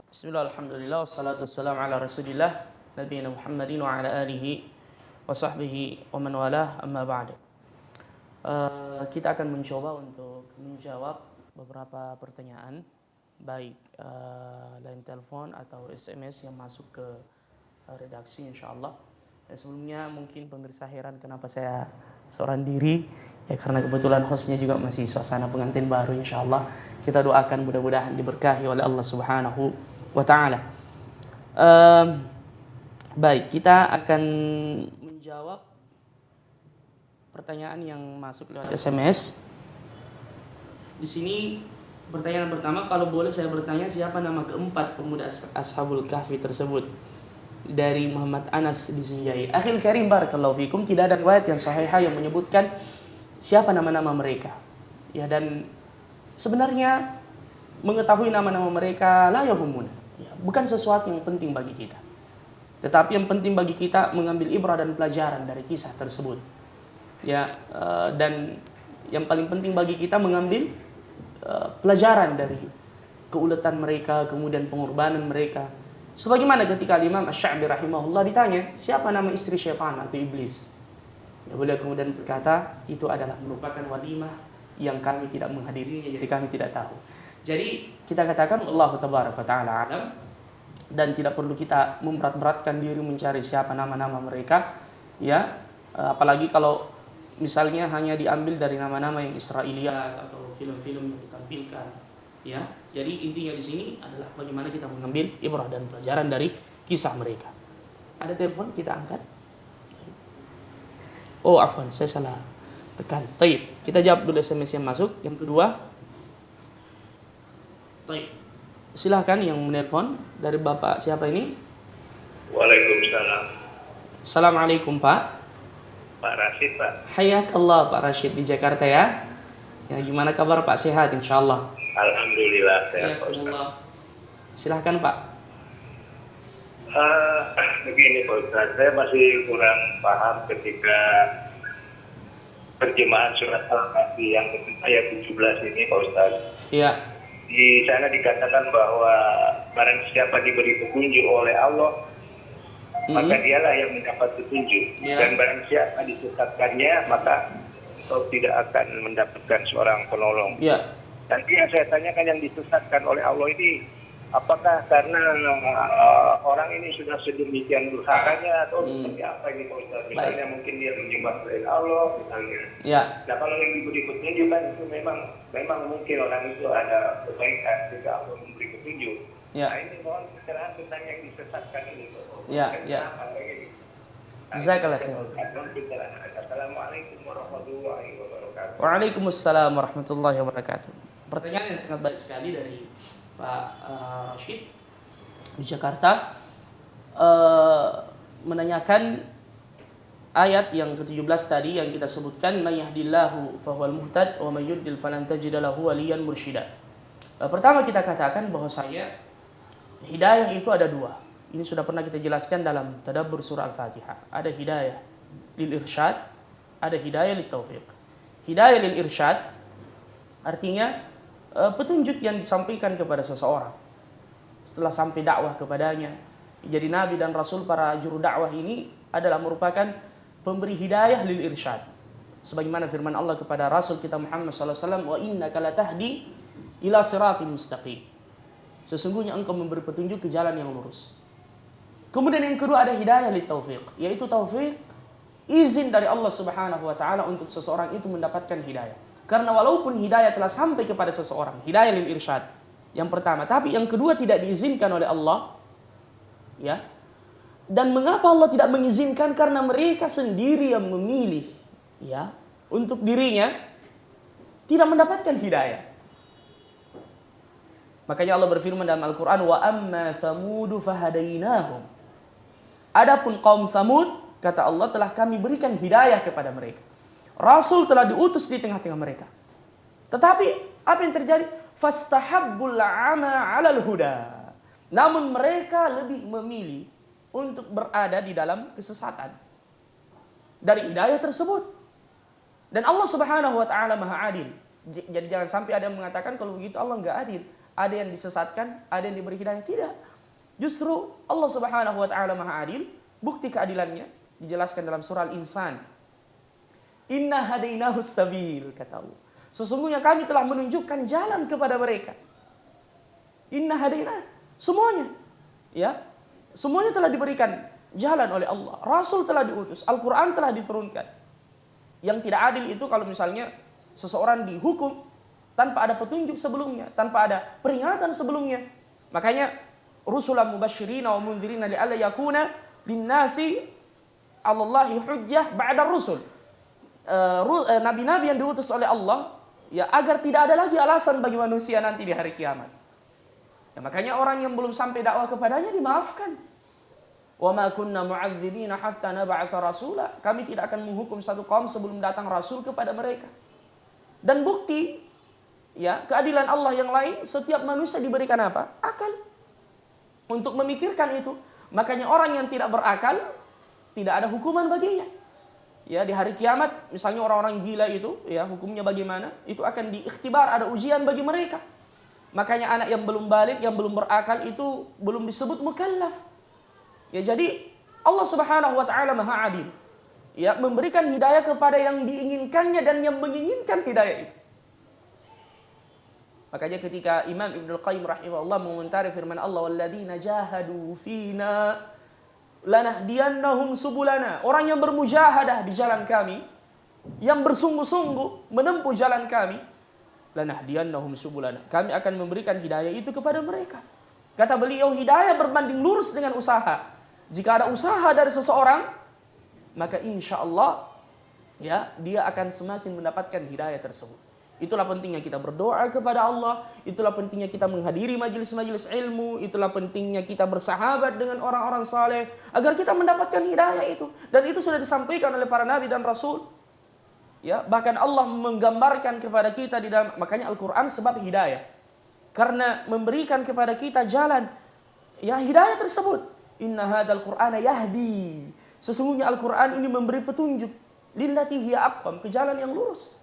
Bismillah, alhamdulillah, wassalatu wassalamu ala rasulillah nabiyina Muhammadin wa ala alihi wa sahbihi wa man walah, amma ba'd. Kita akan mencoba untuk menjawab beberapa pertanyaan, baik line telepon atau SMS yang masuk ke redaksi insyaallah. Dan sebelumnya mungkin pemirsa heran kenapa saya seorang diri. Ya karena kebetulan hostnya juga masih suasana pengantin baru, insyaallah. Kita doakan mudah-mudahan diberkahi oleh Allah Subhanahu wa taala. Baik, kita akan menjawab pertanyaan yang masuk lewat SMS. Di sini pertanyaan pertama, kalau boleh saya bertanya siapa nama keempat pemuda Ashabul Kahfi tersebut? Dari Muhammad Anas di Sinjai. Akhil Karim barakallahu fikum, tidak ada riwayat yang sahihah yang menyebutkan siapa nama-nama mereka. Ya, dan sebenarnya mengetahui nama-nama mereka la yahumuna. Ya, bukan sesuatu yang penting bagi kita. Tetapi yang penting bagi kita mengambil ibrah dan pelajaran dari kisah tersebut. Ya, dan yang paling penting bagi kita mengambil pelajaran dari keuletan mereka, kemudian pengorbanan mereka. Sebagaimana ketika Imam Asy-Sya'bi rahimahullah ditanya, siapa nama istri syaitan atau iblis? Ya, beliau kemudian berkata, itu adalah merupakan walimah yang kami tidak menghadirinya, jadi kami tidak tahu. Jadi kita katakan Allah tabaraka taala alam, dan tidak perlu kita memberat-beratkan diri mencari siapa nama-nama mereka. Ya, apalagi kalau misalnya hanya diambil dari nama-nama yang Israiliyat atau film-film yang ditampilkan. Ya, jadi intinya di sini adalah bagaimana kita mengambil ibrah dan pelajaran dari kisah mereka. Ada telepon, kita angkat. Oh, afwan, saya salah tekan. Taib. Kita jawab dulu SMS yang masuk. Yang kedua. Taib. Silahkan yang menelpon dari Bapak siapa ini? Waalaikumsalam. Assalamualaikum Pak. Pak Rashid, Pak. Hayakallah Pak Rashid di Jakarta ya. Ya, gimana kabar Pak? Sehat insyaallah. Alhamdulillah sehat. Hayakallah. Silahkan Pak. Begini Pak Ustaz, saya masih kurang paham ketika terjemahan surat Al-Kahfi yang ayat 17 ini Pak Ustaz. Iya. Di sana dikatakan bahwa barang siapa diberi petunjuk oleh Allah, maka dialah yang mendapat petunjuk. Ya. Dan barang siapa disesatkannya, maka kau tidak akan mendapatkan seorang penolong. Iya. Nanti yang saya tanyakan, yang disesatkan oleh Allah ini, apakah karena orang ini sudah sedemikian durhakanya atau seperti apa ini Pak Ustaz? Misalnya mungkin dia menyembah selain Allah misalnya. Ya. Nah kalau yang diberi petunjuk kan itu memang mungkin orang itu ada kebaikan jika Allah memberi petunjuk. Ya. Nah ini mohon pencerahan tentang yang disesatkan ini Pak. Ya, ya. Jazakallah khair. Assalamualaikum warahmatullahi wabarakatuh. Waalaikumsalam warahmatullahi wabarakatuh. Pertanyaan yang sangat baik sekali dari Pak Rashid di Jakarta, menanyakan ayat yang ke-17 tadi yang kita sebutkan, may yahdillahu fahuwal muhtad wa may yudlil falan tajid lahu waliyan mursyida. Pertama kita katakan bahwasanya hidayah itu ada dua. Ini sudah pernah kita jelaskan dalam tadabbur surah Al-Fatihah. Ada hidayah lil irsyad, ada hidayah lil taufiq. Hidayah lil irsyad artinya petunjuk yang disampaikan kepada seseorang. Setelah sampai dakwah kepadanya, jadi nabi dan rasul, para juru dakwah ini adalah merupakan pemberi hidayah lil irsyad. Sebagaimana firman Allah kepada Rasul kita Muhammad sallallahu alaihi wasallam, "Wa innaka latahdi ila siratin mustaqim." Sesungguhnya engkau memberi petunjuk ke jalan yang lurus. Kemudian yang kedua ada hidayah lit taufiq, yaitu taufik, izin dari Allah Subhanahu wa taala untuk seseorang itu mendapatkan hidayah. Karena walaupun hidayah telah sampai kepada seseorang, hidayah lil irsyad yang pertama, tapi yang kedua tidak diizinkan oleh Allah, ya. Dan mengapa Allah tidak mengizinkan? Karena mereka sendiri yang memilih, ya, untuk dirinya tidak mendapatkan hidayah. Makanya Allah berfirman dalam Al-Quran, wa amma thamudu fahadainahum. Adapun kaum Thamud, kata Allah, telah kami berikan hidayah kepada mereka. Rasul telah diutus di tengah-tengah mereka. Tetapi apa yang terjadi? Fastahabbul 'ama 'alal huda. Namun mereka lebih memilih untuk berada di dalam kesesatan dari hidayah tersebut. Dan Allah Subhanahu wa taala Maha Adil. Jadi jangan sampai ada yang mengatakan kalau begitu Allah enggak adil. Ada yang disesatkan, ada yang diberi hidayah. Tidak. Justru Allah Subhanahu wa taala Maha Adil. Bukti keadilannya dijelaskan dalam surah Al-Insan. Inna hadainahus sabil, kata Allah. Sesungguhnya kami telah menunjukkan jalan kepada mereka. Inna hadainah, semuanya. Ya. Semuanya telah diberikan jalan oleh Allah. Rasul telah diutus, Al-Quran telah diturunkan. Yang tidak adil itu kalau misalnya seseorang dihukum tanpa ada petunjuk sebelumnya, tanpa ada peringatan sebelumnya. Makanya rusulan mubasyirina wa mundzirina li'alla yakuna linnasi 'alallahi hujjah ba'da rusul. Nabi-nabi yang diutus oleh Allah, ya, agar tidak ada lagi alasan bagi manusia nanti di hari kiamat. Ya, makanya orang yang belum sampai dakwah kepadanya dimaafkan. Wa ma kunna mu'adzibina hatta nab'atsa rasula. Kami tidak akan menghukum satu kaum sebelum datang rasul kepada mereka. Dan bukti, ya, keadilan Allah yang lain, setiap manusia diberikan apa? Akal. Untuk memikirkan itu. Makanya orang yang tidak berakal, tidak ada hukuman baginya. Ya, di hari kiamat, misalnya orang-orang gila itu, ya, hukumnya bagaimana? Itu akan diikhtibar, ada ujian bagi mereka. Makanya anak yang belum balik, yang belum berakal itu belum disebut mukallaf. Ya, jadi Allah Subhanahu wa taala Maha Adil. Ya, memberikan hidayah kepada yang diinginkannya dan yang menginginkan hidayah itu. Makanya ketika Imam Ibnu Qayyim rahimahullah mengomentari firman Allah, walladzina jahadu fina lanahdiyannahum subulana. Orang yang bermujahadah di jalan kami, yang bersungguh-sungguh menempuh jalan kami, lanahdiyannahum subulana. Kami akan memberikan hidayah itu kepada mereka. Kata beliau, hidayah berbanding lurus dengan usaha. Jika ada usaha dari seseorang, maka insya Allah, ya, dia akan semakin mendapatkan hidayah tersebut. Itulah pentingnya kita berdoa kepada Allah. Itulah pentingnya kita menghadiri majelis-majelis ilmu. Itulah pentingnya kita bersahabat dengan orang-orang saleh agar kita mendapatkan hidayah itu. Dan itu sudah disampaikan oleh para nabi dan rasul. Ya, bahkan Allah menggambarkan kepada kita di dalam, makanya Al-Quran sebab hidayah. Karena memberikan kepada kita jalan, ya, hidayah tersebut. Inna hadzal Qur'ana yahdi. Sesungguhnya Al-Quran ini memberi petunjuk lillati hiya aqwam, ke jalan yang lurus.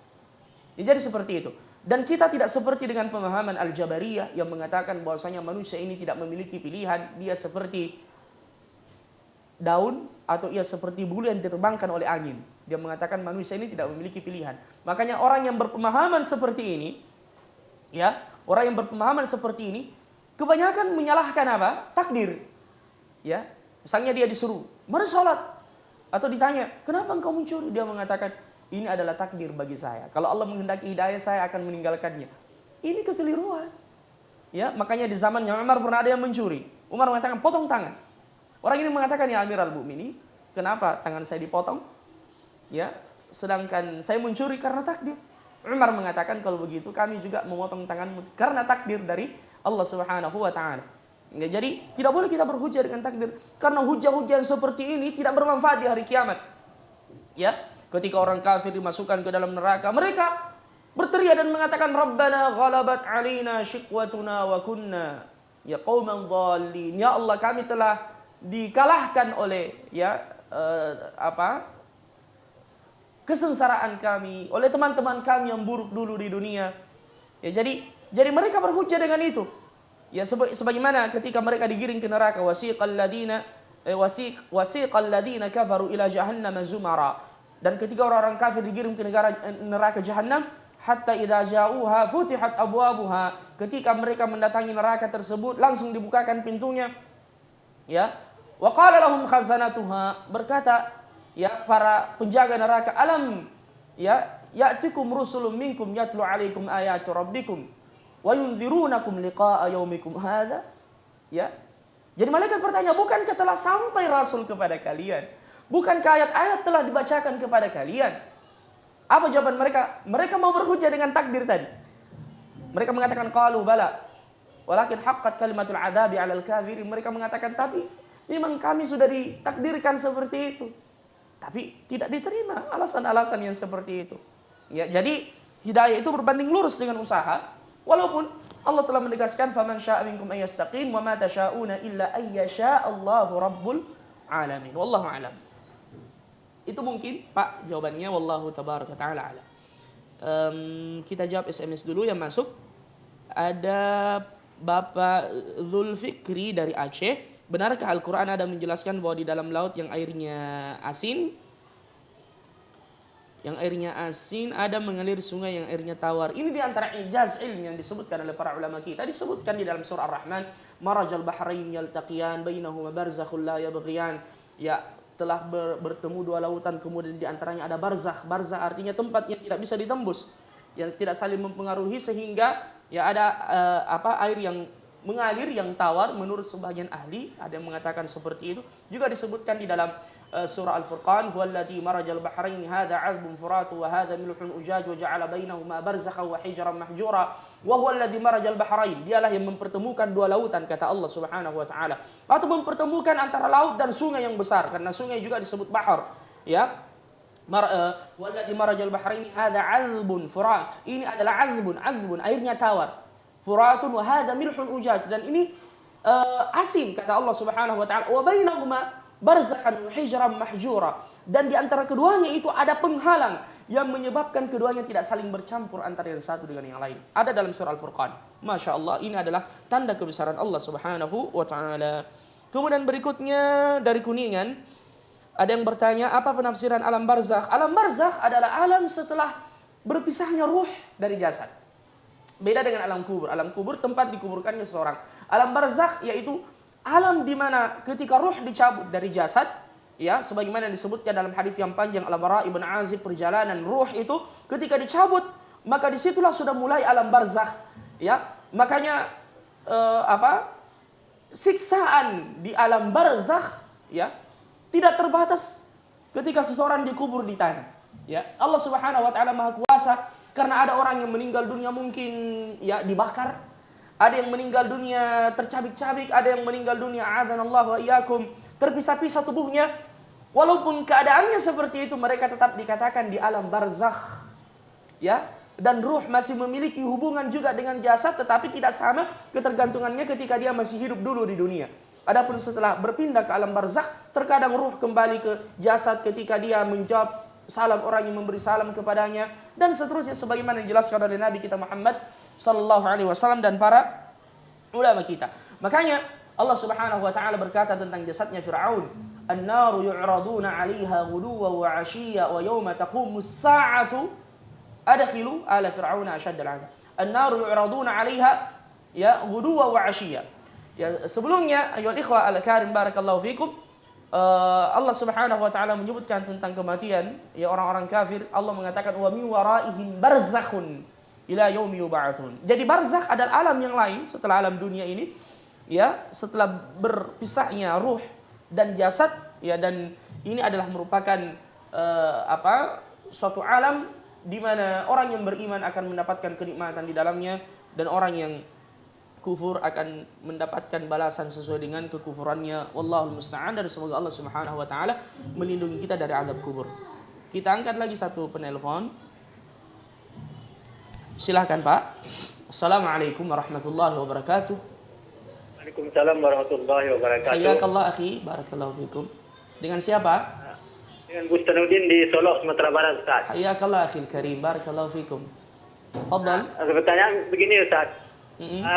Ya, jadi seperti itu. Dan kita tidak seperti dengan pemahaman Al-Jabariyah yang mengatakan bahwasanya manusia ini tidak memiliki pilihan, dia seperti daun atau ia seperti bulu yang diterbangkan oleh angin. Dia mengatakan manusia ini tidak memiliki pilihan. Makanya orang yang berpemahaman seperti ini, ya, orang yang berpemahaman seperti ini kebanyakan menyalahkan apa? Takdir. Ya, misalnya dia disuruh, mari sholat. Atau ditanya, kenapa engkau mencuri? Dia mengatakan, ini adalah takdir bagi saya. Kalau Allah menghendaki hidayah, saya akan meninggalkannya. Ini kekeliruan. Ya, makanya di zamannya Umar pernah ada yang mencuri. Umar mengatakan, potong tangan. Orang ini mengatakan, ya Amirul Mukminin, kenapa tangan saya dipotong? Ya, sedangkan saya mencuri karena takdir. Umar mengatakan, kalau begitu kami juga memotong tanganmu karena takdir dari Allah Subhanahu wa taala. Ya, jadi tidak boleh kita berhujah dengan takdir, karena hujah-hujah seperti ini tidak bermanfaat di hari kiamat. Ya, ketika orang kafir dimasukkan ke dalam neraka, mereka berteriak dan mengatakan, Rabbana ghalabat alina shiqwatuna wa kunna ya qauman dhalin. Ya Allah, kami telah dikalahkan oleh, ya, kesengsaraan kami, oleh teman-teman kami yang buruk dulu di dunia. Ya, jadi mereka berhujjah dengan itu. Ya, sebagaimana ketika mereka digiring ke neraka, wasiqal ladina kafaru ila jahannam zumara. Dan ketika orang-orang kafir digiring ke neraka jahannam, hatta idza ja'uha futihat abwabuha. Ketika mereka mendatangi neraka tersebut, langsung dibukakan pintunya. Ya. Wa qala lahum khazanatuha, berkata ya para penjaga neraka, alam ya ya'tikum rusulun minkum yatlu 'alaikum ayati rabbikum wa yunzirunakum liqa'a yaumikum hadza. Ya. Jadi malaikat bertanya, bukankah telah sampai rasul kepada kalian? Bukankah ayat-ayat telah dibacakan kepada kalian? Apa jawaban mereka? Mereka mau berhujjah dengan takdir tadi. Mereka mengatakan qalu bala walakin haqqat kalimatul adabi 'alal kafirin. Mereka mengatakan, tapi memang kami sudah ditakdirkan seperti itu. Tapi tidak diterima alasan-alasan yang seperti itu. Ya, jadi hidayah itu berbanding lurus dengan usaha. Walaupun Allah telah menegaskan faman syaa'a minkum ay yastaqim wa ma tasyauna illa ay yasha Allahu rabbul alamin. Wallahu a'lam. Itu mungkin Pak jawabannya, wallahu tabaraka taala alam. Kita jawab SMS dulu yang masuk. Ada Bapak Zulfikri dari Aceh. Benarkah Al-Qur'an ada menjelaskan bahwa di dalam laut yang airnya asin ada mengalir sungai yang airnya tawar? Ini di antara ijaz ilmi yang disebutkan oleh para ulama kita. Disebutkan di dalam surah Ar-Rahman, marajal bahrain yaltaqiyan bainahuma barzakhul la yabghiyan. Ya, telah bertemu dua lautan, kemudian di antaranya ada barzakh. Barzakh artinya tempat yang tidak bisa ditembus, yang tidak saling mempengaruhi, sehingga ya ada air yang mengalir yang tawar menurut sebagian ahli. Ada yang mengatakan seperti itu. Juga disebutkan di dalam surah Al-Furqan, huwallazi marajal bahrain hadza 'azbun furatu wa hadza milhun ujaj wa ja'ala bainahuma barzakhan wa hijran mahjura wa huwallazi marajal bahrain. Dialah yang mempertemukan dua lautan, kata Allah Subhanahu wa taala. Atau mempertemukan antara laut dan sungai yang besar, karena sungai juga disebut bahar. Ya. Huwallazi marajal bahrain hadza 'azbun furat. Ini adalah azbun airnya tawar. Furatun wa hadza milhun ujaj, dan ini asin, kata Allah Subhanahu wa taala. Wa bainahuma barzakhan wa hijran mahjura, dan di antara keduanya itu ada penghalang yang menyebabkan keduanya tidak saling bercampur antara yang satu dengan yang lain. Ada dalam surah Al-Furqan. Masya Allah, ini adalah tanda kebesaran Allah Subhanahu wa taala. Kemudian berikutnya dari Kuningan, ada yang bertanya, apa penafsiran alam barzakh? Alam barzakh adalah alam setelah berpisahnya ruh dari jasad. Beda dengan alam kubur. Alam kubur tempat dikuburkannya seseorang. Alam barzakh yaitu alam di mana ketika ruh dicabut dari jasad, ya, sebagaimana disebutkan dalam hadis yang panjang Al-Bara' ibn Azib, perjalanan ruh itu ketika dicabut, maka disitulah sudah mulai alam barzakh, ya. Makanya siksaan di alam barzakh, ya, tidak terbatas ketika seseorang dikubur di tanah, ya. Allah Subhanahu wa taala Maha Kuasa, karena ada orang yang meninggal dunia mungkin ya dibakar. Ada yang meninggal dunia tercabik-cabik, ada yang meninggal dunia a'adzanallahu wa iyyakum terpisah-pisah tubuhnya. Walaupun keadaannya seperti itu, mereka tetap dikatakan di alam barzakh. Ya, dan ruh masih memiliki hubungan juga dengan jasad, tetapi tidak sama ketergantungannya ketika dia masih hidup dulu di dunia. Adapun setelah berpindah ke alam barzakh, terkadang ruh kembali ke jasad ketika dia menjawab salam orang yang memberi salam kepadanya, dan seterusnya sebagaimana dijelaskan oleh Nabi kita Muhammad sallallahu alaihi wasallam dan para ulama kita. Makanya Allah Subhanahu wa taala berkata tentang jasadnya Firaun, "An-naru yu'raduna 'alaiha ghuduwan wa 'ashiyya wa yawma taqumus sa'atu adkhilu ala fir'auna ashadda al'adzab." An-naru yu'raduna 'alaiha ya ghuduwan wa 'ashiyya. Ya, sebelumnya ayyuhal ikhwah al-karim barakallahu fikum, Allah Subhanahu wa taala menyebutkan tentang kematian ya orang-orang kafir. Allah mengatakan wa min waraihim barzakhun ila yaumi yub'atsun. Jadi barzakh adalah alam yang lain setelah alam dunia ini, ya, setelah berpisahnya ruh dan jasad, ya, dan ini adalah merupakan suatu alam di mana orang yang beriman akan mendapatkan kenikmatan di dalamnya, dan orang yang kufur akan mendapatkan balasan sesuai dengan kekufurannya. Wallahul musta'an, dan semoga Allah Subhanahu wa taala melindungi kita dari azab kubur. Kita angkat lagi satu penelpon. Silahkan Pak. Assalamualaikum warahmatullahi wabarakatuh. Waalaikumsalam warahmatullahi wabarakatuh. Hayyakallah akhi, barakallahu fikum. Dengan siapa? Dengan Bustanuddin di Solo, Sumatera Barat, Ustaz. Hayakallah akhil karim, barakallahu fikum. Fadal. Pertanyaan begini, Ustaz.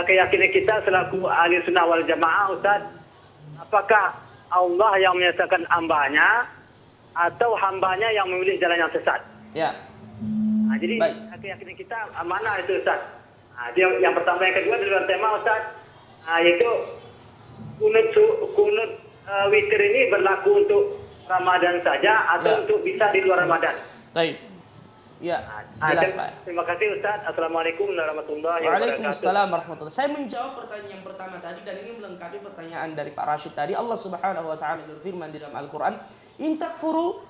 Keyakinan kita selaku ahli sunnah wal jamaah, Ustaz, apakah Allah yang menyesatkan hambanya atau hambanya yang memilih jalan yang sesat? Ya. Jadi keyakinan kita mana itu, Ustaz? Yang pertama, yang kedua di luar tema, Ustaz, yaitu kunut witir ini berlaku untuk Ramadan saja atau untuk bisa di luar Ramadan? Baik. Ya, jelas Pak. Terima kasih Ustaz. Assalamualaikum warahmatullahi wabarakatuh. Waalaikumsalam warahmatullahi. Saya menjawab pertanyaan yang pertama tadi dan ini melengkapi pertanyaan dari Pak Rashid tadi. Allah Subhanahu wa taala berfirman di dalam Al-Qur'an, "In takfuru,"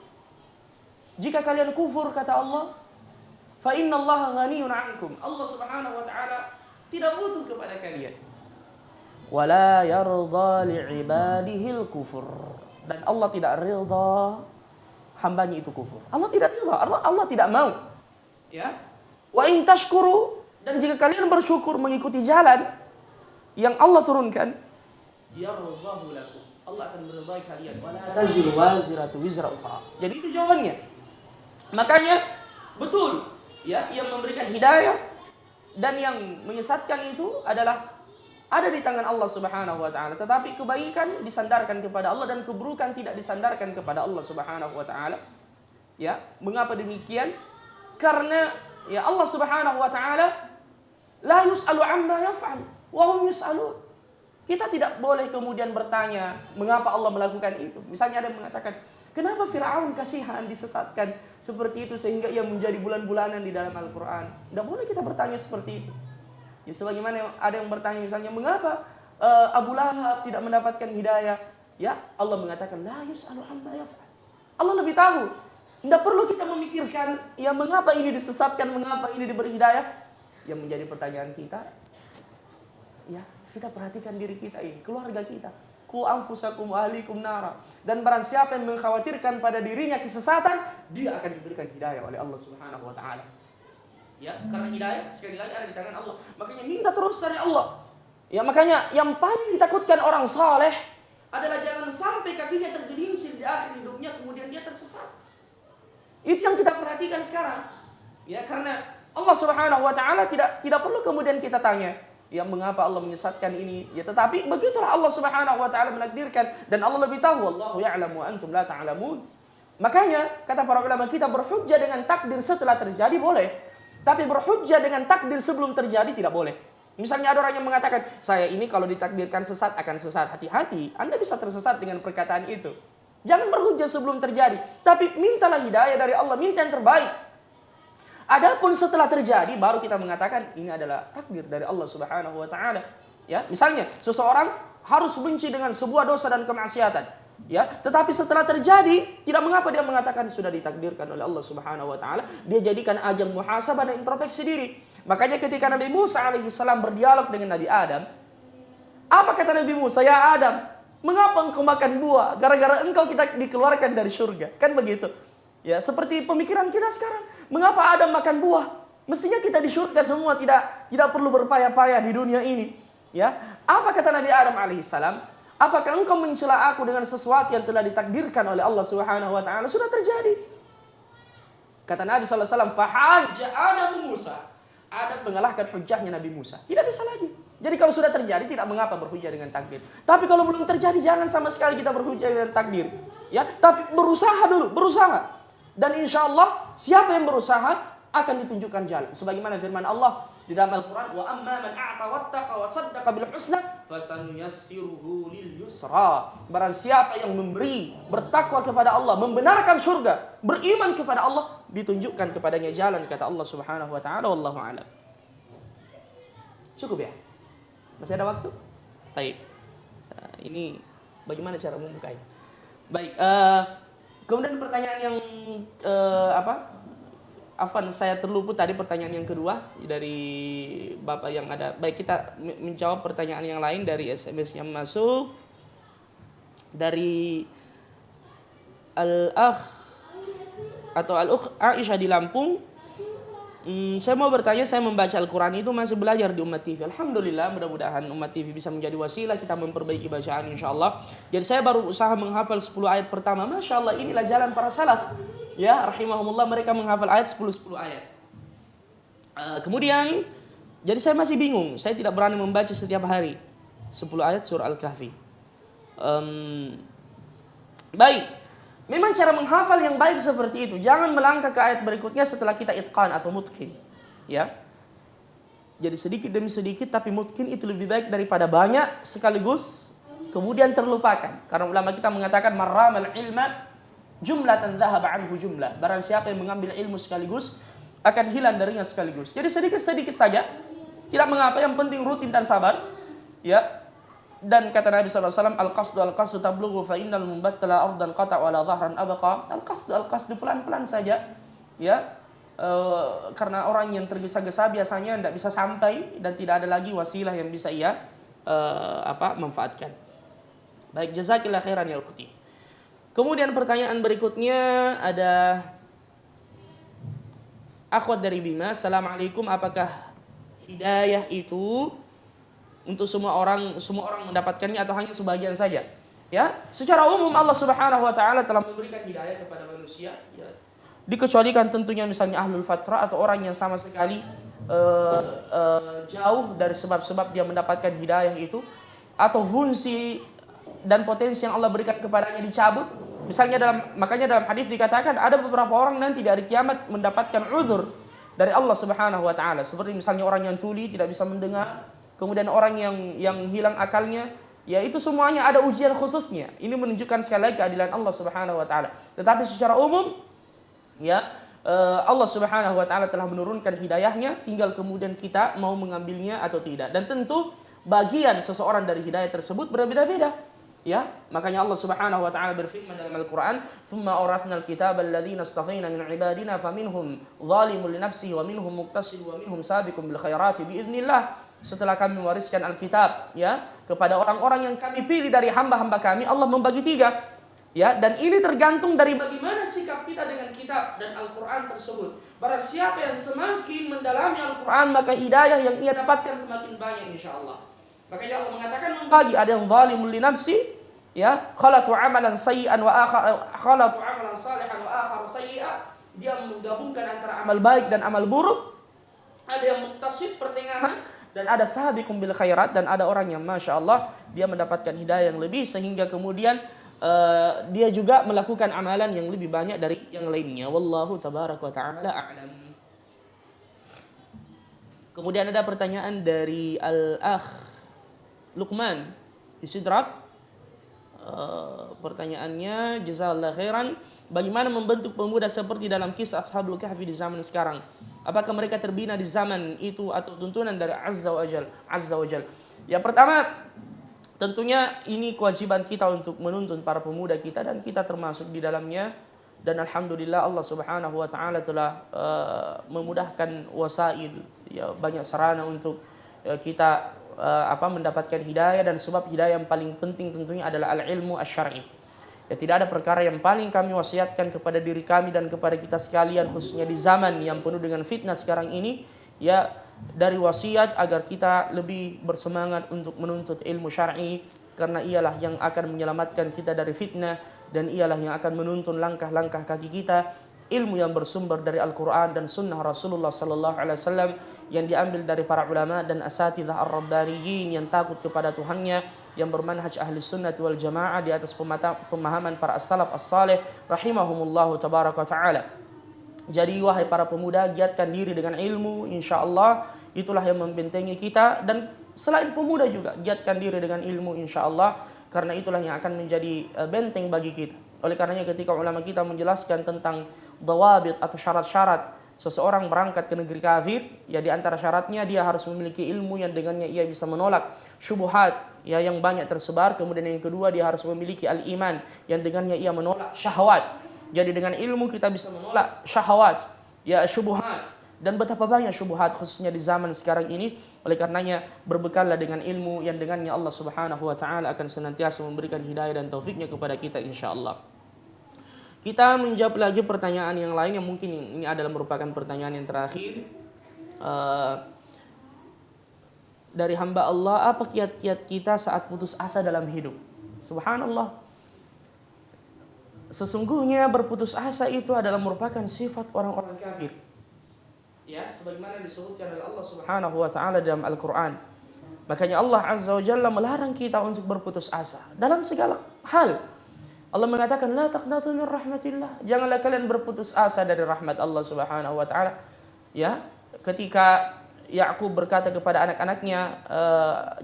jika kalian kufur kata Allah, "fa innallaha ghaniyun 'ankum." Allah Subhanahu wa taala tidak butuh kepada kalian. Wala yarda li'ibadihil kufur. Dan Allah tidak ridha hambanya itu kufur. Allah tidak ridha, Allah tidak mau. Ya. Wa in tashkuru, dan jika kalian bersyukur mengikuti jalan yang Allah turunkan, yardahu lakum. Allah akan meridai kalian. Wala taziru waziratu wizra ukhra. Jadi itu jawabannya. Makanya betul, ya, yang memberikan hidayah dan yang menyesatkan itu adalah ada di tangan Allah Subhanahu wa taala, tetapi kebaikan disandarkan kepada Allah dan keburukan tidak disandarkan kepada Allah Subhanahu wa taala. Ya, mengapa demikian? Karena ya Allah Subhanahu wa taala la yus'alu amma yaf'al wa hum yus'alun. Kita tidak boleh kemudian bertanya mengapa Allah melakukan itu. Misalnya ada yang mengatakan, kenapa Firaun kasihan disesatkan seperti itu sehingga ia menjadi bulan-bulanan di dalam Al-Qur'an? Tidak boleh kita bertanya seperti itu. Ya, sebagaimana ada yang bertanya misalnya, mengapa Abu Lahab tidak mendapatkan hidayah? Ya, Allah mengatakan la yus'alu amma yaf'al. Allah lebih tahu. Tidak perlu kita memikirkan ya mengapa ini disesatkan, mengapa ini diberi hidayah. Yang menjadi pertanyaan kita, ya, kita perhatikan diri kita ini, keluarga kita. Qu anfusakum wa ahlikum nara. Dan barang siapa yang mengkhawatirkan pada dirinya kesesatan, dia akan diberikan hidayah oleh Allah Subhanahu wa taala. Ya, karena hidayah sekali lagi ada di tangan Allah. Makanya minta terus dari Allah. Ya, makanya yang paling ditakutkan orang saleh adalah jangan sampai kakinya tergelincir di akhir hidupnya kemudian dia tersesat. Itu yang kita perhatikan sekarang. Ya, karena Allah Subhanahu wa taala tidak perlu kemudian kita tanya, ya mengapa Allah menyesatkan ini? Ya, tetapi begitulah Allah Subhanahu wa taala menakdirkan dan Allah lebih tahu, wallahu ya'lamu wa antum la ta'lamun. Makanya kata para ulama, kita berhujjah dengan takdir setelah terjadi boleh. Tapi berhujjah dengan takdir sebelum terjadi tidak boleh. Misalnya ada orang yang mengatakan, saya ini kalau ditakdirkan sesat akan sesat. Hati-hati, Anda bisa tersesat dengan perkataan itu. Jangan berhujjah sebelum terjadi. Tapi mintalah hidayah dari Allah, minta yang terbaik. Adapun setelah terjadi, baru kita mengatakan, ini adalah takdir dari Allah Subhanahu wa ta'ala. Ya, misalnya, seseorang harus benci dengan sebuah dosa dan kemaksiatan. Ya, tetapi setelah terjadi, tidak mengapa dia mengatakan sudah ditakdirkan oleh Allah Subhanahu wa taala, dia jadikan ajang muhasabah dan introspeksi diri. Makanya ketika Nabi Musa alaihissalam berdialog dengan Nabi Adam, apa kata Nabi Musa? Ya Adam, mengapa engkau makan buah? Gara-gara engkau kita dikeluarkan dari surga. Kan begitu. Ya, seperti pemikiran kita sekarang. Mengapa Adam makan buah? Mestinya kita di surga semua, tidak perlu berpayah-payah di dunia ini. Ya, apa kata Nabi Adam alaihissalam? Apakah engkau mencela aku dengan sesuatu yang telah ditakdirkan oleh Allah Subhanahu wa taala? Sudah terjadi. Kata Nabi sallallahu alaihi wasallam, "Fahajja Adam Musa." Adam mengalahkan hujahnya Nabi Musa. Tidak bisa lagi. Jadi kalau sudah terjadi tidak mengapa berhujah dengan takdir. Tapi kalau belum terjadi jangan sama sekali kita berhujah dengan takdir. Ya, tapi berusaha dulu, berusaha. Dan insya Allah siapa yang berusaha akan ditunjukkan jalan. Sebagaimana firman Allah di dalam Al-Quran, wa amma man a'ta wattaqa wa saddaqa bil husna fasanuyassiruhu lil yusra. Barang siapa yang memberi, bertakwa kepada Allah, membenarkan surga, beriman kepada Allah, ditunjukkan kepadanya jalan, kata Allah Subhanahu wa taala. Wallahu a'lam. Cukup ya? Masih ada waktu? Baik. Ini bagaimana cara membukanya? Baik, kemudian pertanyaan yang Afwan, saya terluput tadi pertanyaan yang kedua dari Bapak yang ada. Baik, kita menjawab pertanyaan yang lain dari SMS yang masuk. Dari Al-Akh atau Al-Ukh Aisyah di Lampung. Saya mau bertanya, saya membaca Al-Quran itu masih belajar di Umat TV. Alhamdulillah, mudah-mudahan Umat TV bisa menjadi wasilah kita memperbaiki bacaan insyaAllah. Jadi saya baru usaha menghafal 10 ayat pertama. Masya Allah, inilah jalan para salaf. Ya, rahimahumullah, mereka menghafal ayat 10 ayat. Kemudian, jadi saya masih bingung. Saya tidak berani membaca setiap hari 10 ayat surah Al-Kahfi. Baik. Memang cara menghafal yang baik seperti itu. Jangan melangkah ke ayat berikutnya setelah kita itqan atau mutqin. Ya. Jadi sedikit demi sedikit tapi mutqin itu lebih baik daripada banyak sekaligus kemudian terlupakan. Karena ulama kita mengatakan marramal ilma jumlatan dhahaba anhu jumlah. Barang siapa yang mengambil ilmu sekaligus akan hilang darinya sekaligus. Jadi sedikit-sedikit saja. Tidak mengapa, yang penting rutin dan sabar. Ya. Dan kata Nabi SAW, Al-qasdu tablughu fa innal mumbattala ardan qata' wala dhahran abqa. Al-qasdu pelan-pelan saja. Ya. Karena orang yang tergesa-gesa biasanya tidak bisa sampai dan tidak ada lagi wasilah yang bisa ia manfaatkan. Baik, jazakillah khairan ya ukhti. Kemudian pertanyaan berikutnya ada akhwat dari Bima. Assalamualaikum, apakah hidayah itu untuk semua orang mendapatkannya atau hanya sebagian saja? Ya, secara umum Allah Subhanahu wa taala telah memberikan hidayah kepada manusia, ya. Dikecualikan tentunya misalnya ahlul fatrah atau orang yang sama sekali jauh dari sebab-sebab dia mendapatkan hidayah itu, atau fungsi dan potensi yang Allah berikan kepadanya dicabut. Makanya dalam hadis dikatakan ada beberapa orang nanti di hari kiamat mendapatkan uzur dari Allah Subhanahu wa taala, seperti misalnya orang yang tuli tidak bisa mendengar. Kemudian orang yang hilang akalnya, ya itu semuanya ada ujian khususnya. Ini menunjukkan sekali lagi keadilan Allah Subhanahu wa taala. Tetapi secara umum, ya Allah Subhanahu wa taala telah menurunkan hidayahnya, tinggal kemudian kita mau mengambilnya atau tidak. Dan tentu bagian seseorang dari hidayah tersebut berbeda-beda. Ya, makanya Allah Subhanahu wa taala berfirman dalam Al-Qur'an, "Tsumma awratsnal kitaba alladziina istafaina min 'ibadina faminhum dzalimun li nafsihi wa minhum muqtasid wa minhum sabiqun bil khairati bi idznillah." Setelah kami mewariskan Alkitab, ya, kepada orang-orang yang kami pilih dari hamba-hamba kami, Allah membagi 3. Ya, dan ini tergantung dari bagaimana sikap kita dengan kitab dan Al-Qur'an tersebut. Barang siapa yang semakin mendalami Al-Qur'an, maka hidayah yang ia dapatkan semakin banyak insyaallah. Makanya Allah mengatakan membagi, ada yang zalimul li nafsi, ya, khalatu amalan sayyi'an wa khalatu amalan salihan wa akhar sayyi'a. Dia menggabungkan antara amal baik dan amal buruk. Ada yang muqtasid pertengahan, dan ada sabiqum bil khairat, dan ada orang yang Masya Allah dia mendapatkan hidayah yang lebih sehingga kemudian dia juga melakukan amalan yang lebih banyak dari yang lainnya. Wallahu tabaraka wa ta'ala a'lam. Kemudian ada pertanyaan dari Al-Akh Luqman di Sidrap. Pertanyaannya, jazakallahu khairan, bagaimana membentuk pemuda seperti dalam kisah Ashabul Kahfi di zaman sekarang? Apakah mereka terbina di zaman itu atau tuntunan dari Azza wa Jal? Ya, pertama tentunya ini kewajiban kita untuk menuntun para pemuda kita dan kita termasuk di dalamnya. Dan alhamdulillah Allah Subhanahu wa taala telah memudahkan wasail, ya, banyak sarana untuk kita mendapatkan hidayah, dan sebab hidayah yang paling penting tentunya adalah al-ilmu asy-syar'i. Ya, tidak ada perkara yang paling kami wasiatkan kepada diri kami dan kepada kita sekalian, khususnya di zaman yang penuh dengan fitnah sekarang ini, ya, dari wasiat agar kita lebih bersemangat untuk menuntut ilmu syar'i, karena ialah yang akan menyelamatkan kita dari fitnah, dan ialah yang akan menuntun langkah-langkah kaki kita. Ilmu yang bersumber dari Al-Quran dan Sunnah Rasulullah Sallallahu Alaihi Wasallam yang diambil dari para ulama dan asatidzah ar-rabbaniyin yang takut kepada Tuhannya, yang bermanhaj ahli sunnah wal jamaah di atas pemahaman para as-salaf as-salih rahimahumullahu tabaraka ta'ala. Jadi wahai para pemuda, giatkan diri dengan ilmu, insyaallah itulah yang membentengi kita. Dan selain pemuda juga giatkan diri dengan ilmu, insyaallah, karena itulah yang akan menjadi benteng bagi kita. Oleh karenanya ketika ulama kita menjelaskan tentang dawabit atau syarat-syarat seseorang berangkat ke negeri kafir, ya, di antara syaratnya dia harus memiliki ilmu yang dengannya ia bisa menolak syubhat, ya, yang banyak tersebar. Kemudian yang kedua, dia harus memiliki al-iman yang dengannya ia menolak syahwat. Jadi dengan ilmu kita bisa menolak syahwat, ya, syubhat, dan betapa banyak syubhat khususnya di zaman sekarang ini. Oleh karenanya berbekallah dengan ilmu yang dengannya Allah Subhanahu wa taala akan senantiasa memberikan hidayah dan taufiknya kepada kita insyaallah. Kita menjawab lagi pertanyaan yang lain yang mungkin ini adalah merupakan pertanyaan yang terakhir. Dari hamba Allah, apa kiat-kiat kita saat putus asa dalam hidup? Subhanallah. Sesungguhnya berputus asa itu adalah merupakan sifat orang-orang kafir. Ya, sebagaimana disebutkan oleh Allah Subhanahu wa taala dalam Al-Qur'an. Makanya Allah Azza wa Jalla melarang kita untuk berputus asa dalam segala hal. Allah mengatakan la taqnatu min rahmatillah. Janganlah kalian berputus asa dari rahmat Allah Subhanahu wa taala. Ya, ketika Ya'qub berkata kepada anak-anaknya,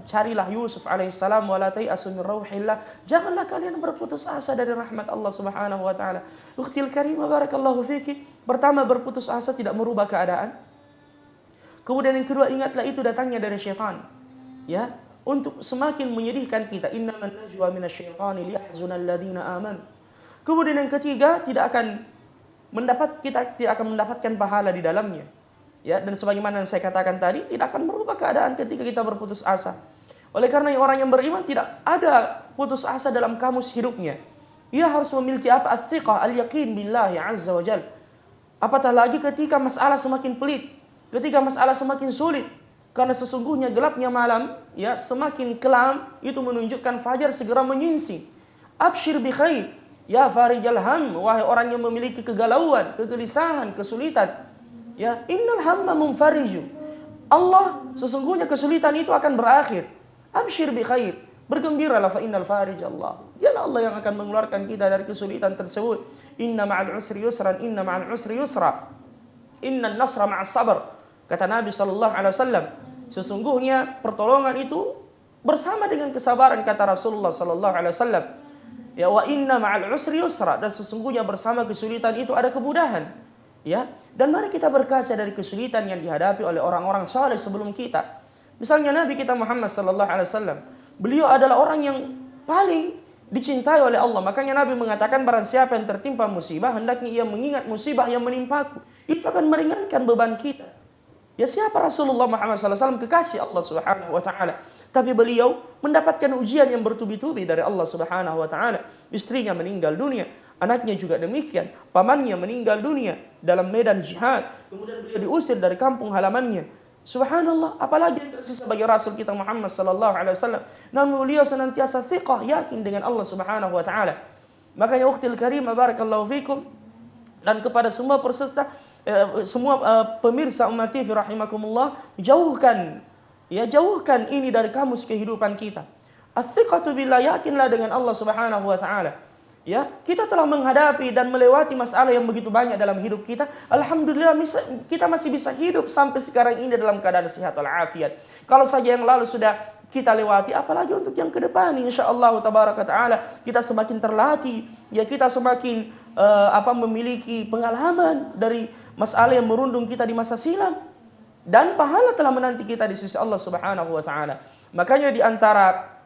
carilah Yusuf alaihissalam wala tai'asu min rauhillah. Janganlah kalian berputus asa dari rahmat Allah Subhanahu wa taala. Ukhtil karimah barakallahu fiki. Pertama, berputus asa tidak merubah keadaan. Kemudian yang kedua, ingatlah itu datangnya dari syaitan. Ya, untuk semakin menyedihkan kita. Innaman najwa minasyaitani liyahzunal ladzina amanu. Kemudian yang ketiga, kita tidak akan mendapatkan pahala di dalamnya. Ya, dan sebagaimana yang saya katakan tadi, tidak akan merubah keadaan ketika kita berputus asa. Oleh karena orang yang beriman tidak ada putus asa dalam kamus hidupnya. Ia harus memiliki apa? As-thiqah, al-yaqin billahi azza wa jal. Apatah lagi ketika masalah semakin pelit, ketika masalah semakin sulit. Karena sesungguhnya gelapnya malam, ya, semakin kelam, itu menunjukkan fajar segera menyingsing. Abshir bi khair, ya farijal ham, wahai orang yang memiliki kegalauan, kegelisahan, kesulitan. Ya, innal hamma munfariju. Allah, sesungguhnya kesulitan itu akan berakhir. Abshir bi khair, bergembiralah fa innal farij Allah. Dialah Allah yang akan mengeluarkan kita dari kesulitan tersebut. Inna ma'al usri yusran, inna ma'al usri yusra. Inna nasra ma'as sabr. Kata Nabi sallallahu alaihi wasallam, sesungguhnya pertolongan itu bersama dengan kesabaran, kata Rasulullah sallallahu alaihi wasallam. Ya, wa inna ma'al usri yusra, dan sesungguhnya bersama kesulitan itu ada kemudahan. Ya, dan mari kita berkaca dari kesulitan yang dihadapi oleh orang-orang saleh sebelum kita. Misalnya Nabi kita Muhammad sallallahu alaihi wasallam. Beliau adalah orang yang paling dicintai oleh Allah. Makanya Nabi mengatakan barang siapa yang tertimpa musibah, hendaknya ia mengingat musibah yang menimpaku. Itu akan meringankan beban kita. Ya, siapa Rasulullah Muhammad sallallahu alaihi wasallam? Kekasih Allah Subhanahu wa taala. Tapi beliau mendapatkan ujian yang bertubi-tubi dari Allah Subhanahu wa taala. Istrinya meninggal dunia, anaknya juga demikian, pamannya meninggal dunia dalam medan jihad, kemudian beliau diusir dari kampung halamannya. Subhanallah, apalagi yang tersisa bagi Rasul kita Muhammad sallallahu alaihi wasallam. Namun beliau senantiasa thiqah, yakin dengan Allah Subhanahu wa taala. Makanya ukhtil karimah barakallahu fikum, dan kepada semua peserta, semua pemirsa umat TV rahimakumullah, jauhkan ini dari kamus kehidupan kita. As-thiqatu billah, yakinlah dengan Allah Subhanahu wa taala. Ya, kita telah menghadapi dan melewati masalah yang begitu banyak dalam hidup kita. Alhamdulillah kita masih bisa hidup sampai sekarang ini dalam keadaan sehat walafiat. Kalau saja yang lalu sudah kita lewati, apalagi untuk yang ke depan, insyaallah tabaraka taala kita semakin terlatih, ya, kita semakin memiliki pengalaman dari masalah yang merundung kita di masa silam, dan pahala telah menanti kita di sisi Allah Subhanahu wa taala. Makanya di antara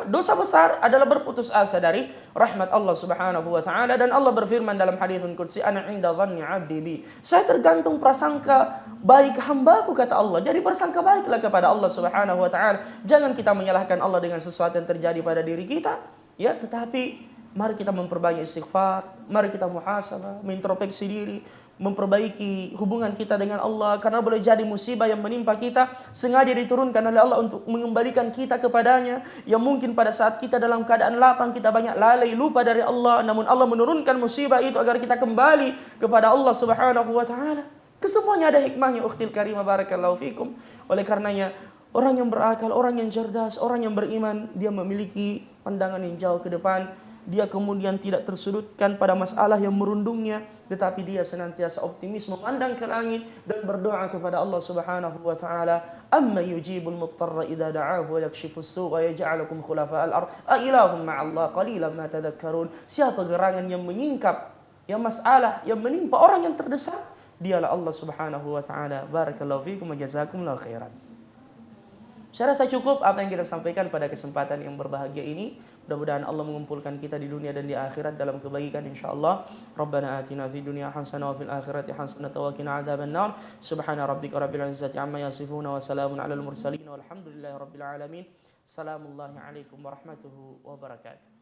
dosa besar adalah berputus asa dari rahmat Allah Subhanahu wa taala, dan Allah berfirman dalam haditsun qudsi, ana 'inda dhanni 'abdi bi. Saya tergantung prasangka baik hambaku, kata Allah. Jadi bersangka baiklah kepada Allah Subhanahu wa taala. Jangan kita menyalahkan Allah dengan sesuatu yang terjadi pada diri kita, ya, tetapi mari kita memperbanyak istighfar, mari kita muhasabah, introspeksi diri, memperbaiki hubungan kita dengan Allah, karena boleh jadi musibah yang menimpa kita sengaja diturunkan oleh Allah untuk mengembalikan kita kepadanya. Yang mungkin pada saat kita dalam keadaan lapang, kita banyak lalai, lupa dari Allah, namun Allah menurunkan musibah itu agar kita kembali kepada Allah Subhanahu wa taala. Kesemuanya ada hikmahnya, ukhtil karimah barakallahu fikum. Oleh karenanya orang yang berakal, orang yang cerdas, orang yang beriman, dia memiliki pandangan yang jauh ke depan. Dia kemudian tidak tersudutkan pada masalah yang merundungnya, tetapi dia senantiasa optimis, memandang ke langit dan berdoa kepada Allah Subhanahu wa taala. Amma yujibul muttarra idza da'ahu wa yakshifus su' wa yaj'alukum khulafa'al ard. A ilahum ma'allah qalilan ma tadhakkarun. Siapa gerangan yang menyingkap yang masalah yang menimpa orang yang terdesak? Dialah Allah Subhanahu wa taala. Barakallahu fikum wa jazakumullahu khairan. Saya rasa cukup apa yang kita sampaikan pada kesempatan yang berbahagia ini. Mudah-mudahan Allah mengumpulkan kita di dunia dan di akhirat dalam kebaikan insyaallah. Rabbana atina fid dunya hasanah wa fil akhirati hasanah wa qina adzabannar. Subhana rabbika rabbil izzati amma yasifun wa salamun alal mursalin walhamdulillahi rabbil alamin. Assalamualaikum warahmatullahi wabarakatuh.